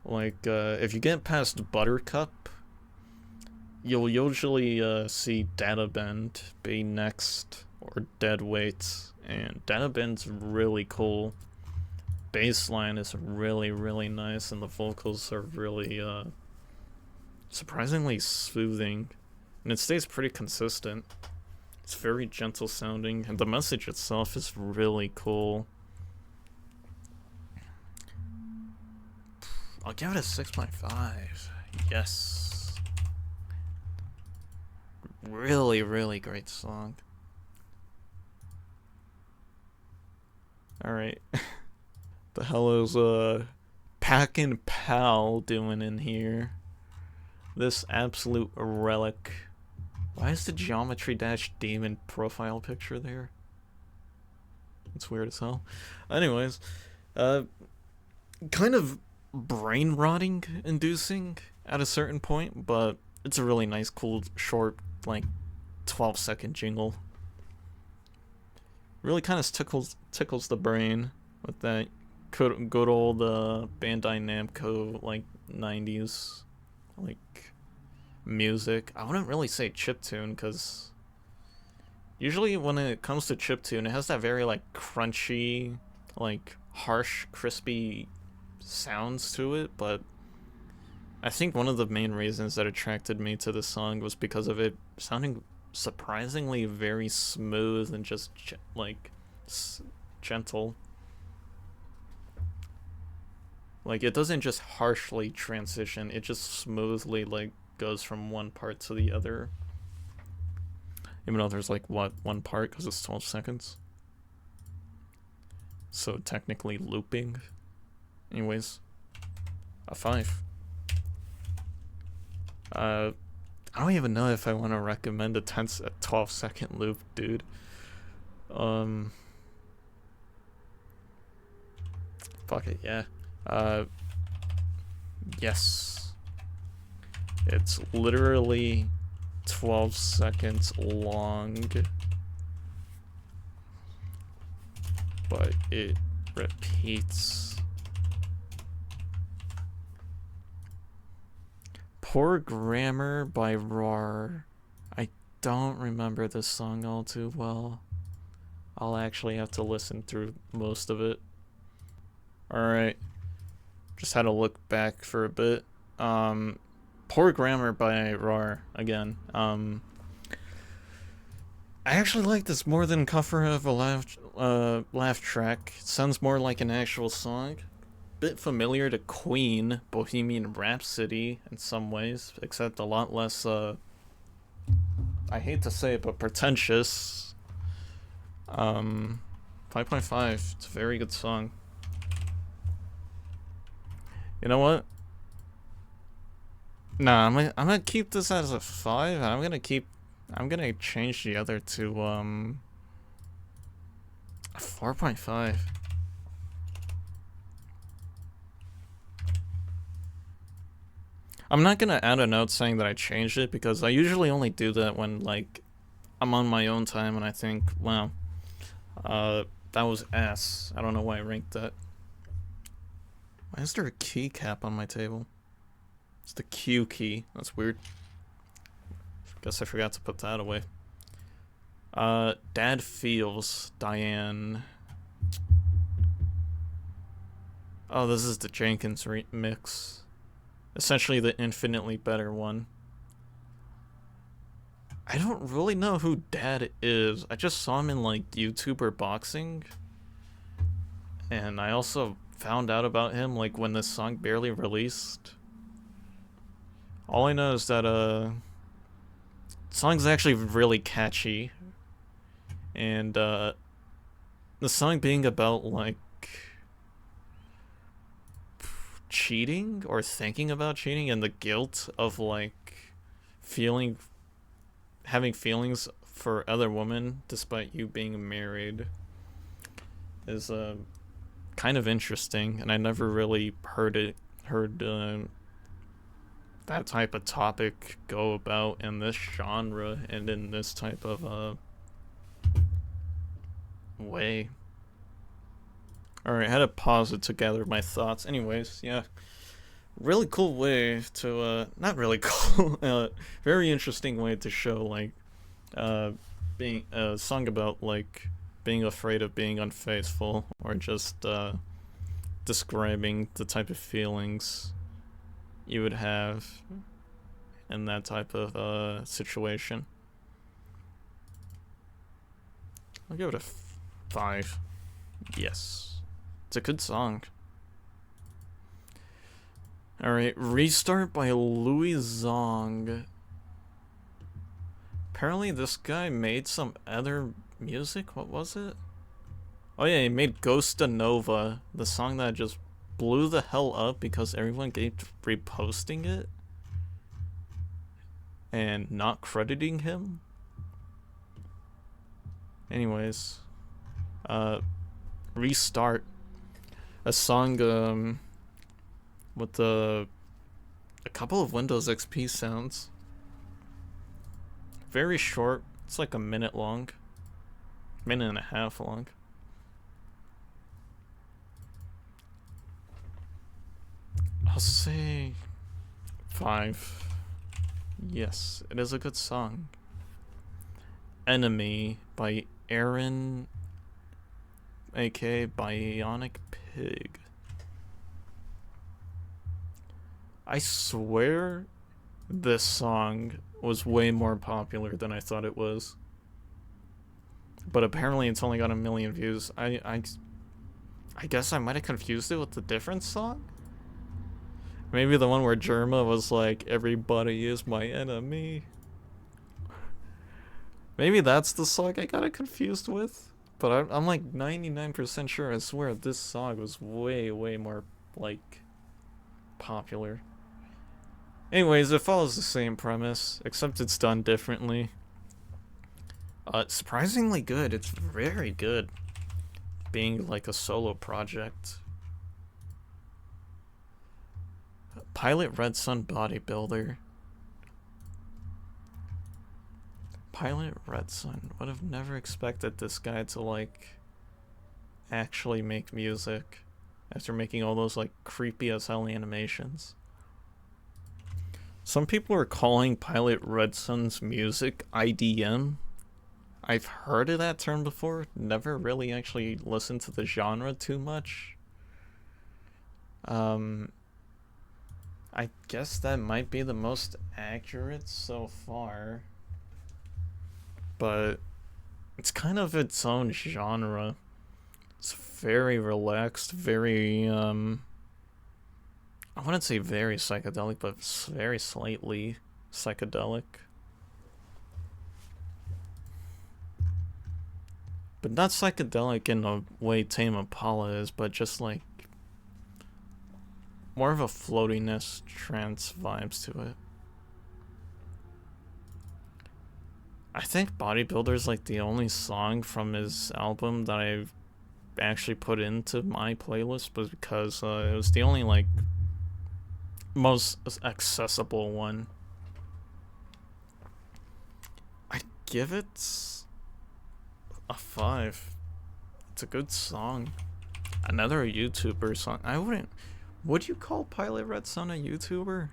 Like, if you get past Buttercup, you'll usually see Data Bend be next, or Dead Weight, and Data Bend's really cool. Bassline is really, really nice, and the vocals are really, surprisingly soothing, and it stays pretty consistent. It's very gentle sounding, and the message itself is really cool. I'll give it a 6.5. Yes. Really, really great song. Alright. The hell is Packin' Pal doing in here? This absolute relic. Why is the Geometry Dash Demon profile picture there? It's weird as hell. Anyways, kind of brain rotting inducing at a certain point, but it's a really nice, cool, short, like 12-second jingle. Really kind of tickles the brain with that good old Bandai Namco like 90s like music. I wouldn't really say chiptune, because usually when it comes to chiptune, it has that very like crunchy, like harsh, crispy sounds to it, but I think one of the main reasons that attracted me to this song was because of it sounding surprisingly very smooth and just gentle. Like, it doesn't just harshly transition, it just smoothly like goes from one part to the other. Even though there's like one part, because it's 12 seconds. So technically looping. Anyways, a 5. I don't even know if I want to recommend a 12-second loop, dude. Fuck it, yeah. Yes. It's literally 12 seconds long, but it repeats. Poor Grammar by Rar. I don't remember this song all too well. I'll actually have to listen through most of it. Alright. Just had to look back for a bit. Poor Grammar by Rar, again. I actually like this more than cover of a laugh track. It sounds more like an actual song. Bit familiar to Queen, Bohemian Rhapsody in some ways, except a lot less, I hate to say it, but pretentious. 5.5. It's a very good song. You know what? Nah, I'm gonna keep this as a 5, and I'm gonna change the other to, a 4.5. I'm not gonna add a note saying that I changed it, because I usually only do that when, like, I'm on my own time and I think, wow, that was ass. I don't know why I ranked that. Why is there a keycap on my table? It's the Q key. That's weird. Guess I forgot to put that away. Dad Feels, Diane. Oh, this is the Jenkins remix. Essentially the infinitely better one. I don't really know who Dad is. I just saw him in like YouTuber boxing. And I also found out about him like when this song barely released. All I know is that the song's actually really catchy. And the song being about like cheating or thinking about cheating and the guilt of like having feelings for other women despite you being married is kind of interesting, and I never really heard that type of topic go about in this genre and in this type of way. Alright, I had to pause it to gather my thoughts. Anyways, yeah. Really cool way to, not really cool, very interesting way to show, like, being a song about, like, being afraid of being unfaithful, or just, describing the type of feelings you would have in that type of, situation. I'll give it a 5. Yes. It's a good song. Alright, Restart by Louis Zong. Apparently this guy made some other music. What was it? Oh yeah, he made Ghosta Nova, the song that just blew the hell up because everyone kept reposting it and not crediting him. Anyways, Restart, a song with a couple of Windows XP sounds. Very short. It's like a minute long. Minute and a half long. I'll say 5. Yes, it is a good song. Enemy by Aaron, aka Bionic Pig. I swear this song was way more popular than I thought it was. But apparently it's only got 1 million views. I guess I might have confused it with a different song? Maybe the one where Germa was like, everybody is my enemy. Maybe that's the song I got it confused with. But I'm like 99% sure, I swear this song was way, way more, like, popular. Anyways, it follows the same premise, except it's done differently. It's surprisingly good. It's very good. Being like a solo project. Pilot Red Sun Bodybuilder. Pilot Red Sun. Would have never expected this guy to like actually make music after making all those like creepy as hell animations. Some people are calling Pilot Red Sun's music IDM. I've heard of that term before, never really actually listened to the genre too much. I guess that might be the most accurate so far. But it's kind of its own genre. It's very relaxed, very, I wouldn't say very psychedelic, but very slightly psychedelic. But not psychedelic in a way Tame Impala is, but just like more of a floatiness, trance vibes to it. I think Bodybuilder's like the only song from his album that I've actually put into my playlist, but because it was the only like most accessible one. I'd give it a 5. It's a good song. Another YouTuber song. I wouldn't. Would you call Pilot Red Sun a YouTuber?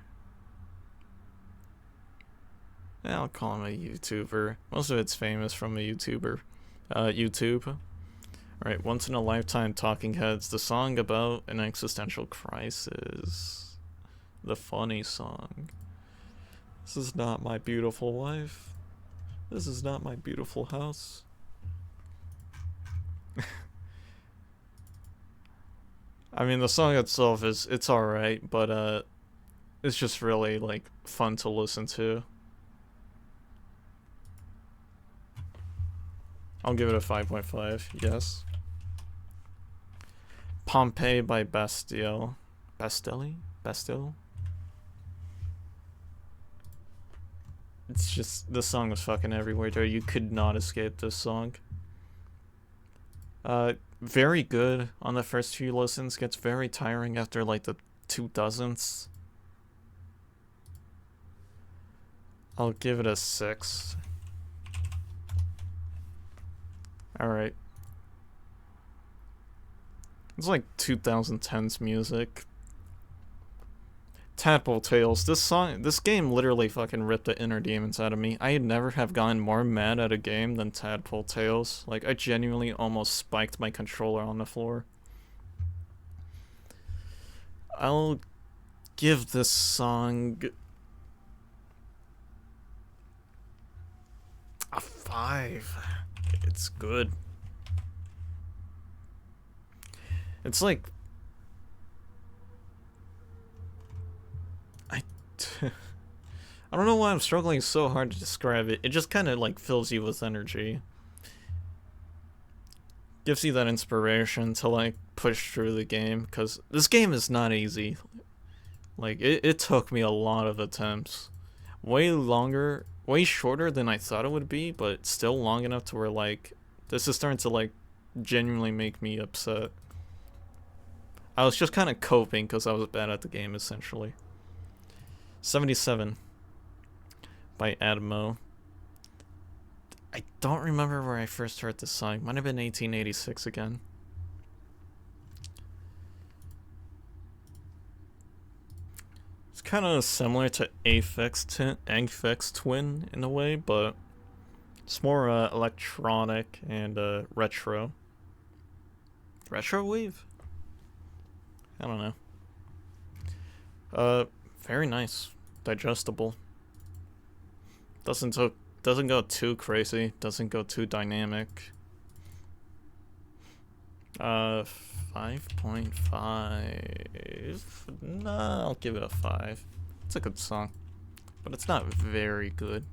Yeah, I'll call him a YouTuber. Most of it's famous from a YouTuber. YouTube. Alright, Once in a Lifetime Talking Heads, the song about an existential crisis. The funny song. This is not my beautiful wife. This is not my beautiful house. I mean, the song itself it's alright, but it's just really like fun to listen to. I'll give it a 5.5, yes. Pompeii by Bastille. Bastille? It's just, this song was fucking everywhere, dude. You could not escape this song. Very good on the first few listens. Gets very tiring after like the 2 dozens. I'll give it a 6. Alright. It's like 2010s music. Tadpole Tales. This game literally fucking ripped the inner demons out of me. I never have gotten more mad at a game than Tadpole Tales. Like, I genuinely almost spiked my controller on the floor. I'll give this song a 5. It's good. It's like I don't know why I'm struggling so hard to describe it. It just kind of like fills you with energy. Gives you that inspiration to like push through the game, because this game is not easy. Like it took me a lot of attempts. Way shorter than I thought it would be, but still long enough to where like this is starting to like genuinely make me upset. I was just kind of coping because I was bad at the game, essentially. 77 by Adamo. I don't remember where I first heard this song. Might have been 1886 again. It's kind of similar to Aphex Twin in a way, but it's more electronic and retro. Retro wave? I don't know. Very nice. Digestible. Doesn't go too crazy. Doesn't go too dynamic. 5.5. Nah, I'll give it a 5. It's a good song, but it's not very good.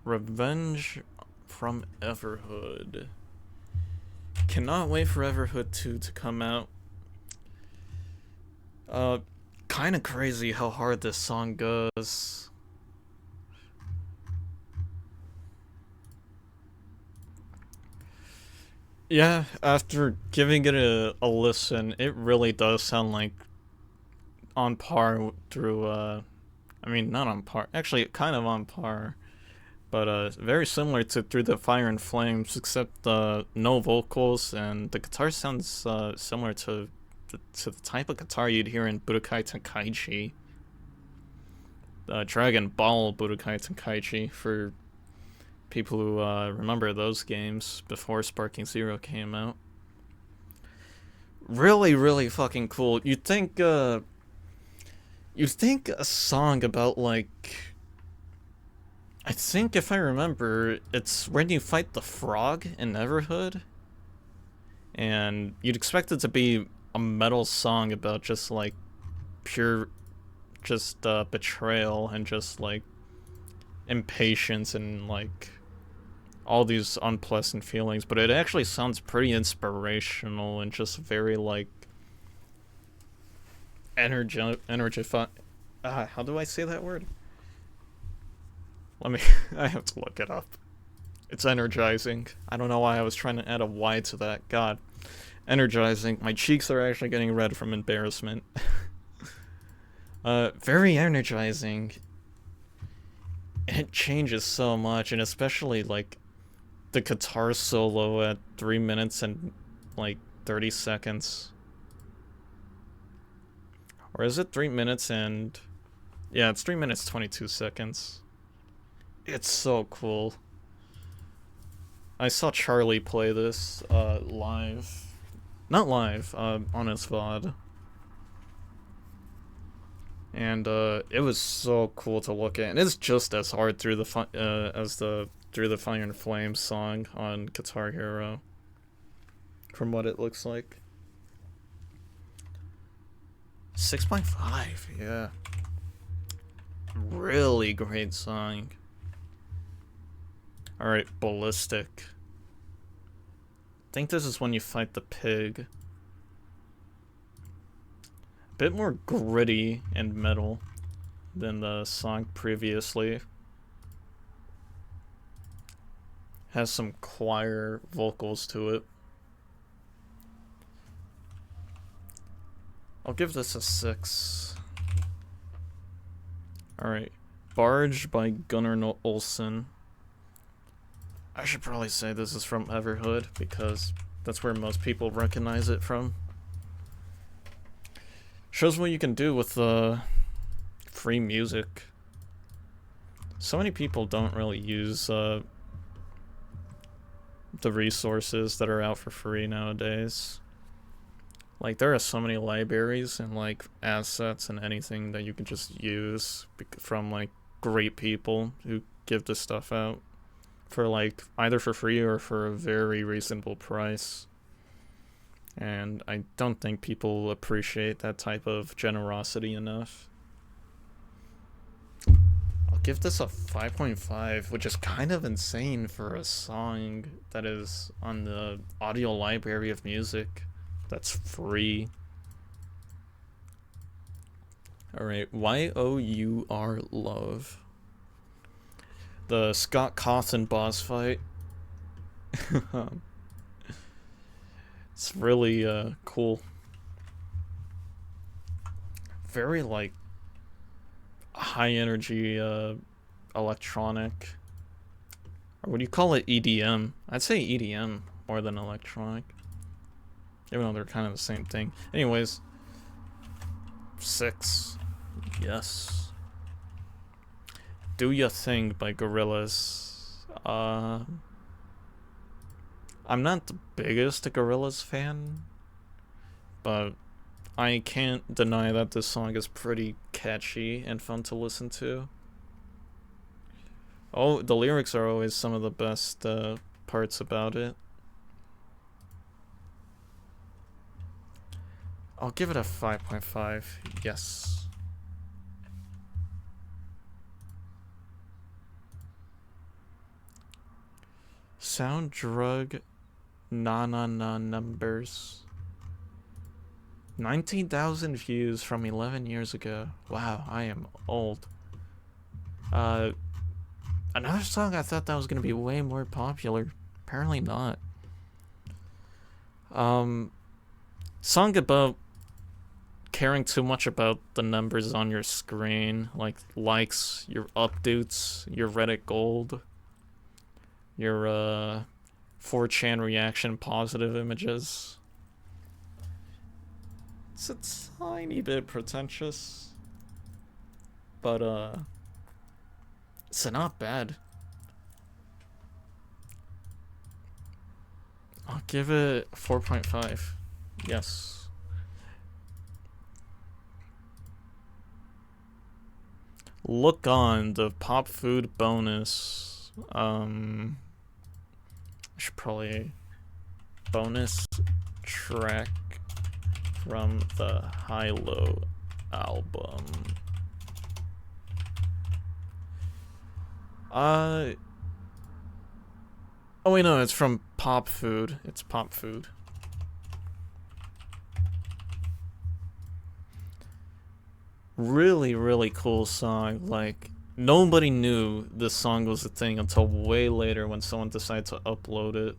Revenge from Everhood. Cannot wait for Everhood 2 to come out. Kind of crazy how hard this song goes. Yeah, after giving it a listen, it really does sound like on par through, I mean, not on par, actually kind of on par, but very similar to Through the Fire and Flames, except no vocals, and the guitar sounds similar to the type of guitar you'd hear in Budokai Tenkaichi. Dragon Ball Budokai Tenkaichi, for people who remember those games before Sparking Zero came out. Really, really fucking cool. You'd think a song about like, I think if I remember, it's when you fight the frog in Everhood, and you'd expect it to be a metal song about just like pure betrayal and just like impatience and like all these unpleasant feelings, but it actually sounds pretty inspirational and just very like energifying. How do I say that word? I have to look it up. It's energizing. I don't know why I was trying to add a Y to that. God. Energizing. My cheeks are actually getting red from embarrassment. Very energizing. And it changes so much, and especially like the guitar solo at 3 minutes and like 30 seconds. Or is it 3 minutes and... yeah, it's 3 minutes 22 seconds. It's so cool. I saw Charlie play this live. Not live, on his VOD. And it was so cool to look at. And it's just as hard through the as the Through the Fire and Flames song on Guitar Hero. From what it looks like. 6.5, yeah. Really great song. Alright, Ballistic. I think this is when you fight the pig. A bit more gritty and metal than the song previously. Has some choir vocals to it. I'll give this a 6. Alright. Barge by Gunnar Olsen. I should probably say this is from Everhood, because that's where most people recognize it from. Shows what you can do with free music. So many people don't really use the resources that are out for free nowadays. Like, there are so many libraries and, like, assets and anything that you can just use from, like, great people who give this stuff out for, like, either for free or for a very reasonable price. And I don't think people appreciate that type of generosity enough. I'll give this a 5.5, which is kind of insane for a song that is on the audio library of music. That's free. Alright, YOUR Love. The Scott Cawthon boss fight. It's really cool. Very, like, high energy electronic. Or would you call it EDM? I'd say EDM more than electronic. Even though they're kind of the same thing. Anyways. 6. Yes. Do Ya Thing by Gorillaz. I'm not the biggest Gorillaz fan, but I can't deny that this song is pretty catchy and fun to listen to. Oh, the lyrics are always some of the best parts about it. I'll give it a 5.5. Yes. Sound Drug Na Na Na Numbers. 19,000 views from 11 years ago. Wow, I am old. Another song I thought that was gonna be way more popular. Apparently not. Song about caring too much about the numbers on your screen, like likes, your updates, your Reddit gold, your 4chan reaction positive images. It's a tiny bit pretentious, but it's not bad. I'll give it 4.5. Yes. Look On, the pop food bonus. I should probably bonus track from the Hilo album. Oh wait, no, it's from Pop Food. It's Pop Food. Really, really cool song. Like, nobody knew this song was a thing until way later when someone decided to upload it.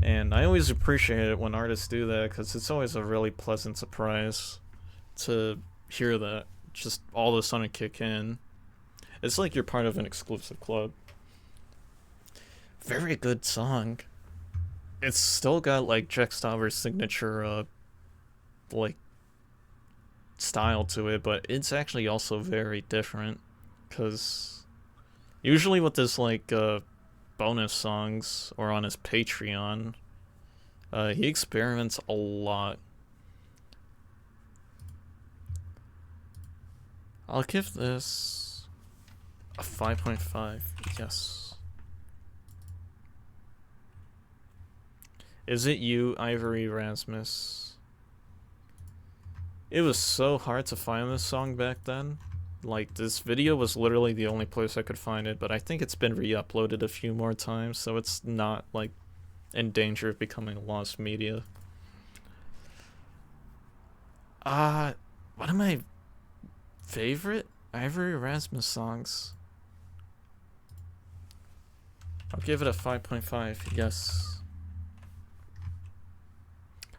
And I always appreciate it when artists do that, because it's always a really pleasant surprise to hear that just all of a sudden kick in. It's like you're part of an exclusive club. Very good song. It's still got, like, Jack Stauber's signature, like, style to it, but it's actually also very different, because usually with this, like, bonus songs or on his Patreon. He experiments a lot. I'll give this a 5.5. Yes. Is It You, Ivory Rasmus? It was so hard to find this song back then. Like, this video was literally the only place I could find it, but I think it's been re-uploaded a few more times, so it's not, like, in danger of becoming lost media. One of my favorite Ivory Rasmus songs. I'll give it a 5.5, yes.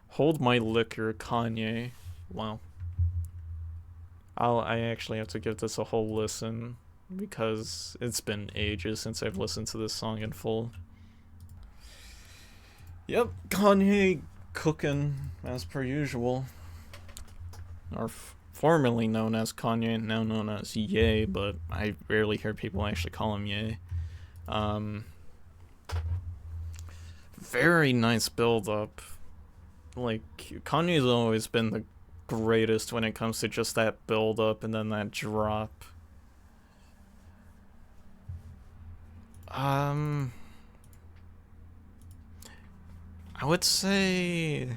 Hold My Liquor, Kanye. Wow. I actually have to give this a whole listen because it's been ages since I've listened to this song in full. Yep, Kanye cooking as per usual. Or formerly known as Kanye, now known as Ye, but I rarely hear people actually call him Ye. Very nice build up. Like, Kanye's always been the greatest when it comes to just that build up and then that drop. I would say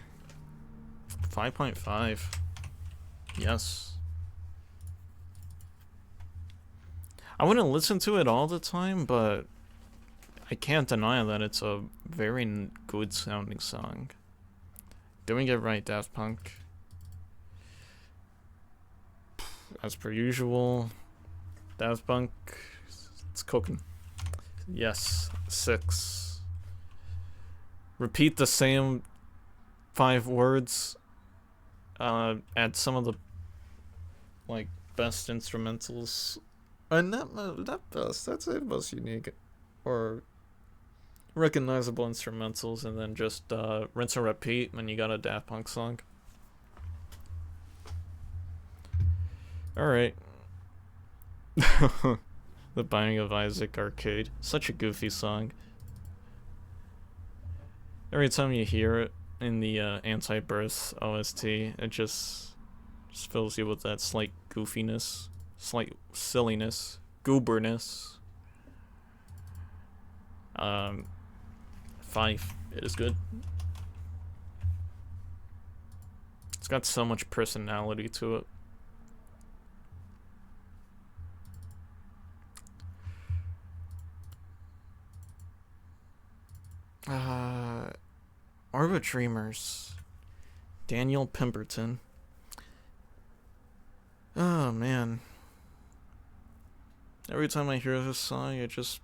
5.5. Yes. I wouldn't listen to it all the time, but I can't deny that it's a very good sounding song. Doing it right, Daft Punk. As per usual, Daft Punk, it's cooking. Yes, 6. Repeat the same 5 words. Add some of the, like, best instrumentals. Not best, that's the most unique or recognizable instrumentals, and then just rinse and repeat when you got a Daft Punk song. Alright. The Binding of Isaac Arcade. Such a goofy song. Every time you hear it in the Anti-Birth OST, it just fills you with that slight goofiness, slight silliness, gooberness. 5. It is good. It's got so much personality to it. Orbit Dreamers. Daniel Pemberton. Oh, man. Every time I hear this song, it just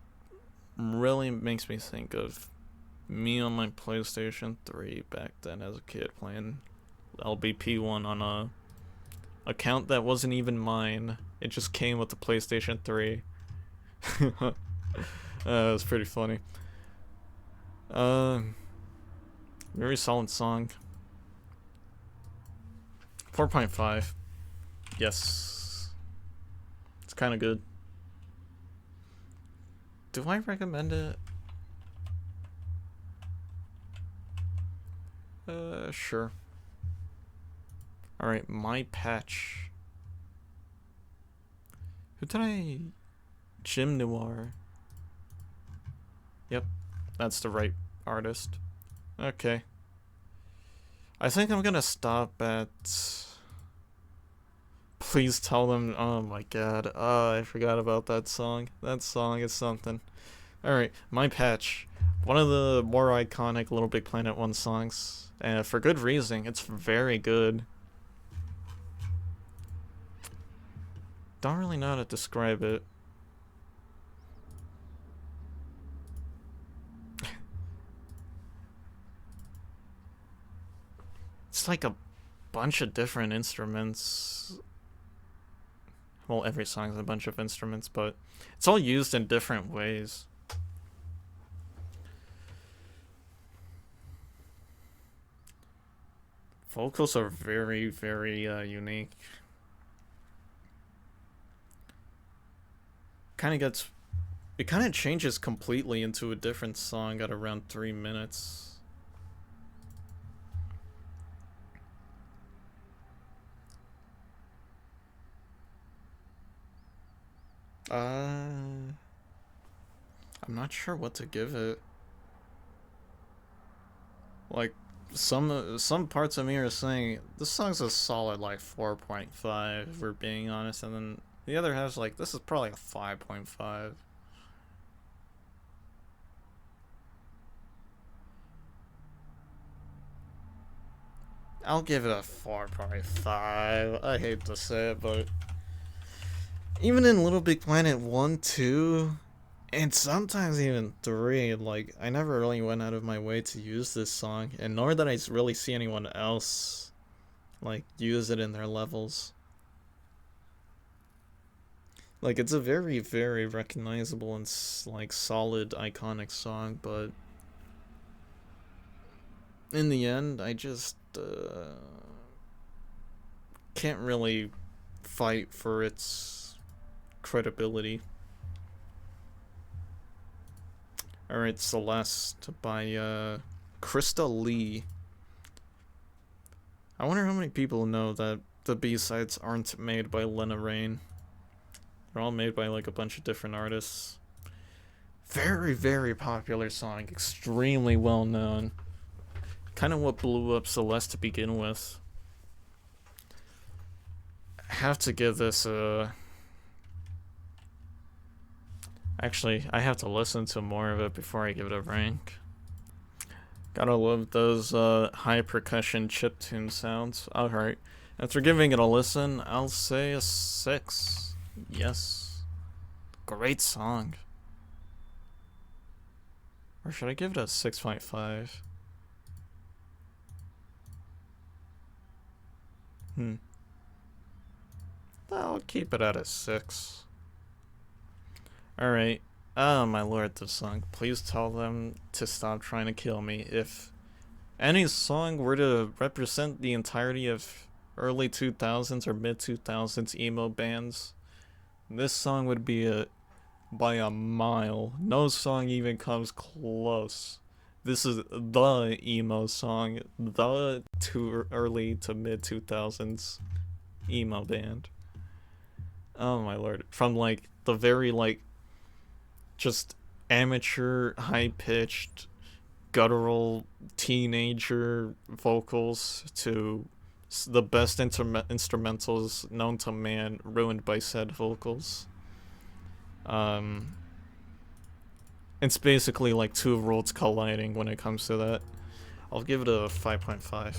really makes me think of me on my PlayStation 3 back then as a kid playing LBP1 on a account that wasn't even mine. It just came with the PlayStation 3. It was pretty funny. Very solid song. 4.5. Yes. It's kind of good. Do I recommend it? Sure. Alright, My Patch. Who did I... Jim Noir. Yep, that's the right artist. Okay. I think I'm gonna stop at... Please Tell Them... Oh my god. Oh, I forgot about that song. That song is something. Alright, My Patch. One of the more iconic Little Big Planet 1 songs. And for good reason. It's very good. Don't really know how to describe it. It's like a bunch of different instruments. Well, every song is a bunch of instruments, but it's all used in different ways. Vocals are very, very unique. Kind of gets It kind of changes completely into a different song at around 3 minutes. I'm not sure what to give it. Like, some parts of me are saying this song's a solid like 4.5 if we're being honest, and then the other half's like this is probably a 5.5. I'll give it a 4.5. I hate to say it, but even in Little Big Planet 1, 2, and sometimes even 3, like, I never really went out of my way to use this song, and nor did I really see anyone else, like, use it in their levels. Like, it's a very, very recognizable and, like, solid, iconic song, but in the end, I just, can't really fight for its credibility. Alright, Celeste by Krista Lee. I wonder how many people know that the B-sides aren't made by Lena Raine. They're all made by like a bunch of different artists. Very, very popular song. Extremely well known. Kind of what blew up Celeste to begin with. I have to give this a... Actually, I have to listen to more of it before I give it a rank. Gotta love those high percussion chiptune sounds. Alright, after giving it a listen, I'll say a 6. Yes. Great song. Or should I give it a 6.5? I'll keep it at a 6. Alright. Oh my lord, this song. Please tell them to stop trying to kill me. If any song were to represent the entirety of early 2000s or mid 2000s emo bands, this song would be it by a mile. No song even comes close. This is the emo song, the too early to mid 2000s emo band. Oh my lord. From like the very like just amateur, high-pitched, guttural teenager vocals to the best instrumentals known to man ruined by said vocals. It's basically like two worlds colliding when it comes to that. I'll give it a 5.5.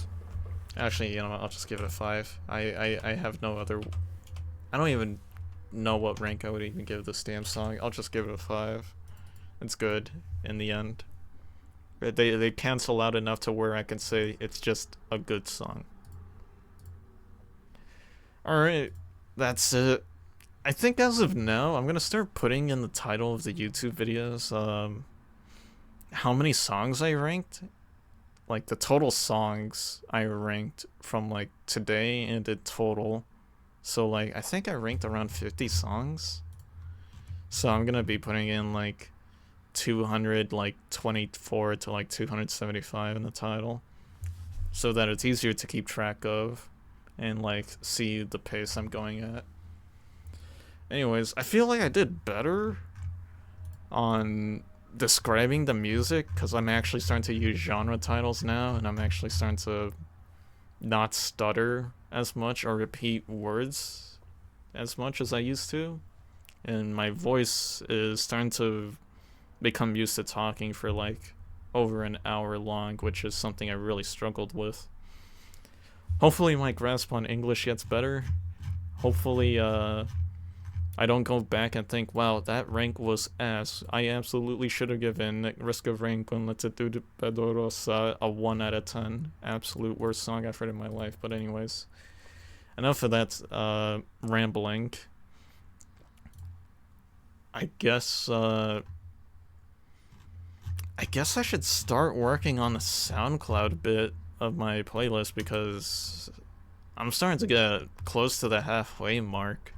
Actually, you know what, I'll just give it a 5. I have no other... I don't even know what rank I would even give this damn song. I'll just give it a 5. It's good in the end. They cancel out enough to where I can say it's just a good song. Alright, that's it. I think as of now, I'm gonna start putting in the title of the YouTube videos, how many songs I ranked. Like, the total songs I ranked from, like, today and in total. So, like, I think I ranked around 50 songs. So I'm gonna be putting in, like, 224 to, like, 275 in the title. So that it's easier to keep track of and, like, see the pace I'm going at. Anyways, I feel like I did better on describing the music because I'm actually starting to use genre titles now, and I'm actually starting to not stutter as much or repeat words as much as I used to, and my voice is starting to become used to talking for like over an hour long, which is something I really struggled with. Hopefully my grasp on English gets better. Hopefully I don't go back and think, wow, that rank was ass. I absolutely should have given Risk of Rain con Latitud Pedorosa a 1 out of 10. Absolute worst song I've heard in my life. But anyways, enough of that rambling. I guess I should start working on the SoundCloud bit of my playlist because I'm starting to get close to the halfway mark.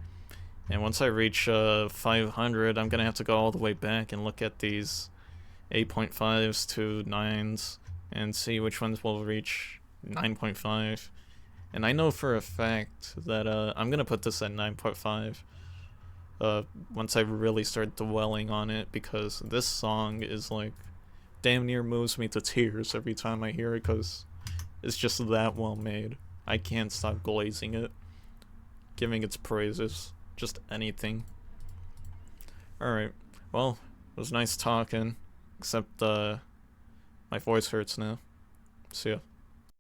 And once I reach 500, I'm gonna have to go all the way back and look at these 8.5s to 9s and see which ones will reach 9.5. And I know for a fact that I'm gonna put this at 9.5 once I really start dwelling on it, because this song is like damn near moves me to tears every time I hear it, because it's just that well made. I can't stop glazing it, giving its praises, just anything. Alright, well, it was nice talking, except my voice hurts now. See ya.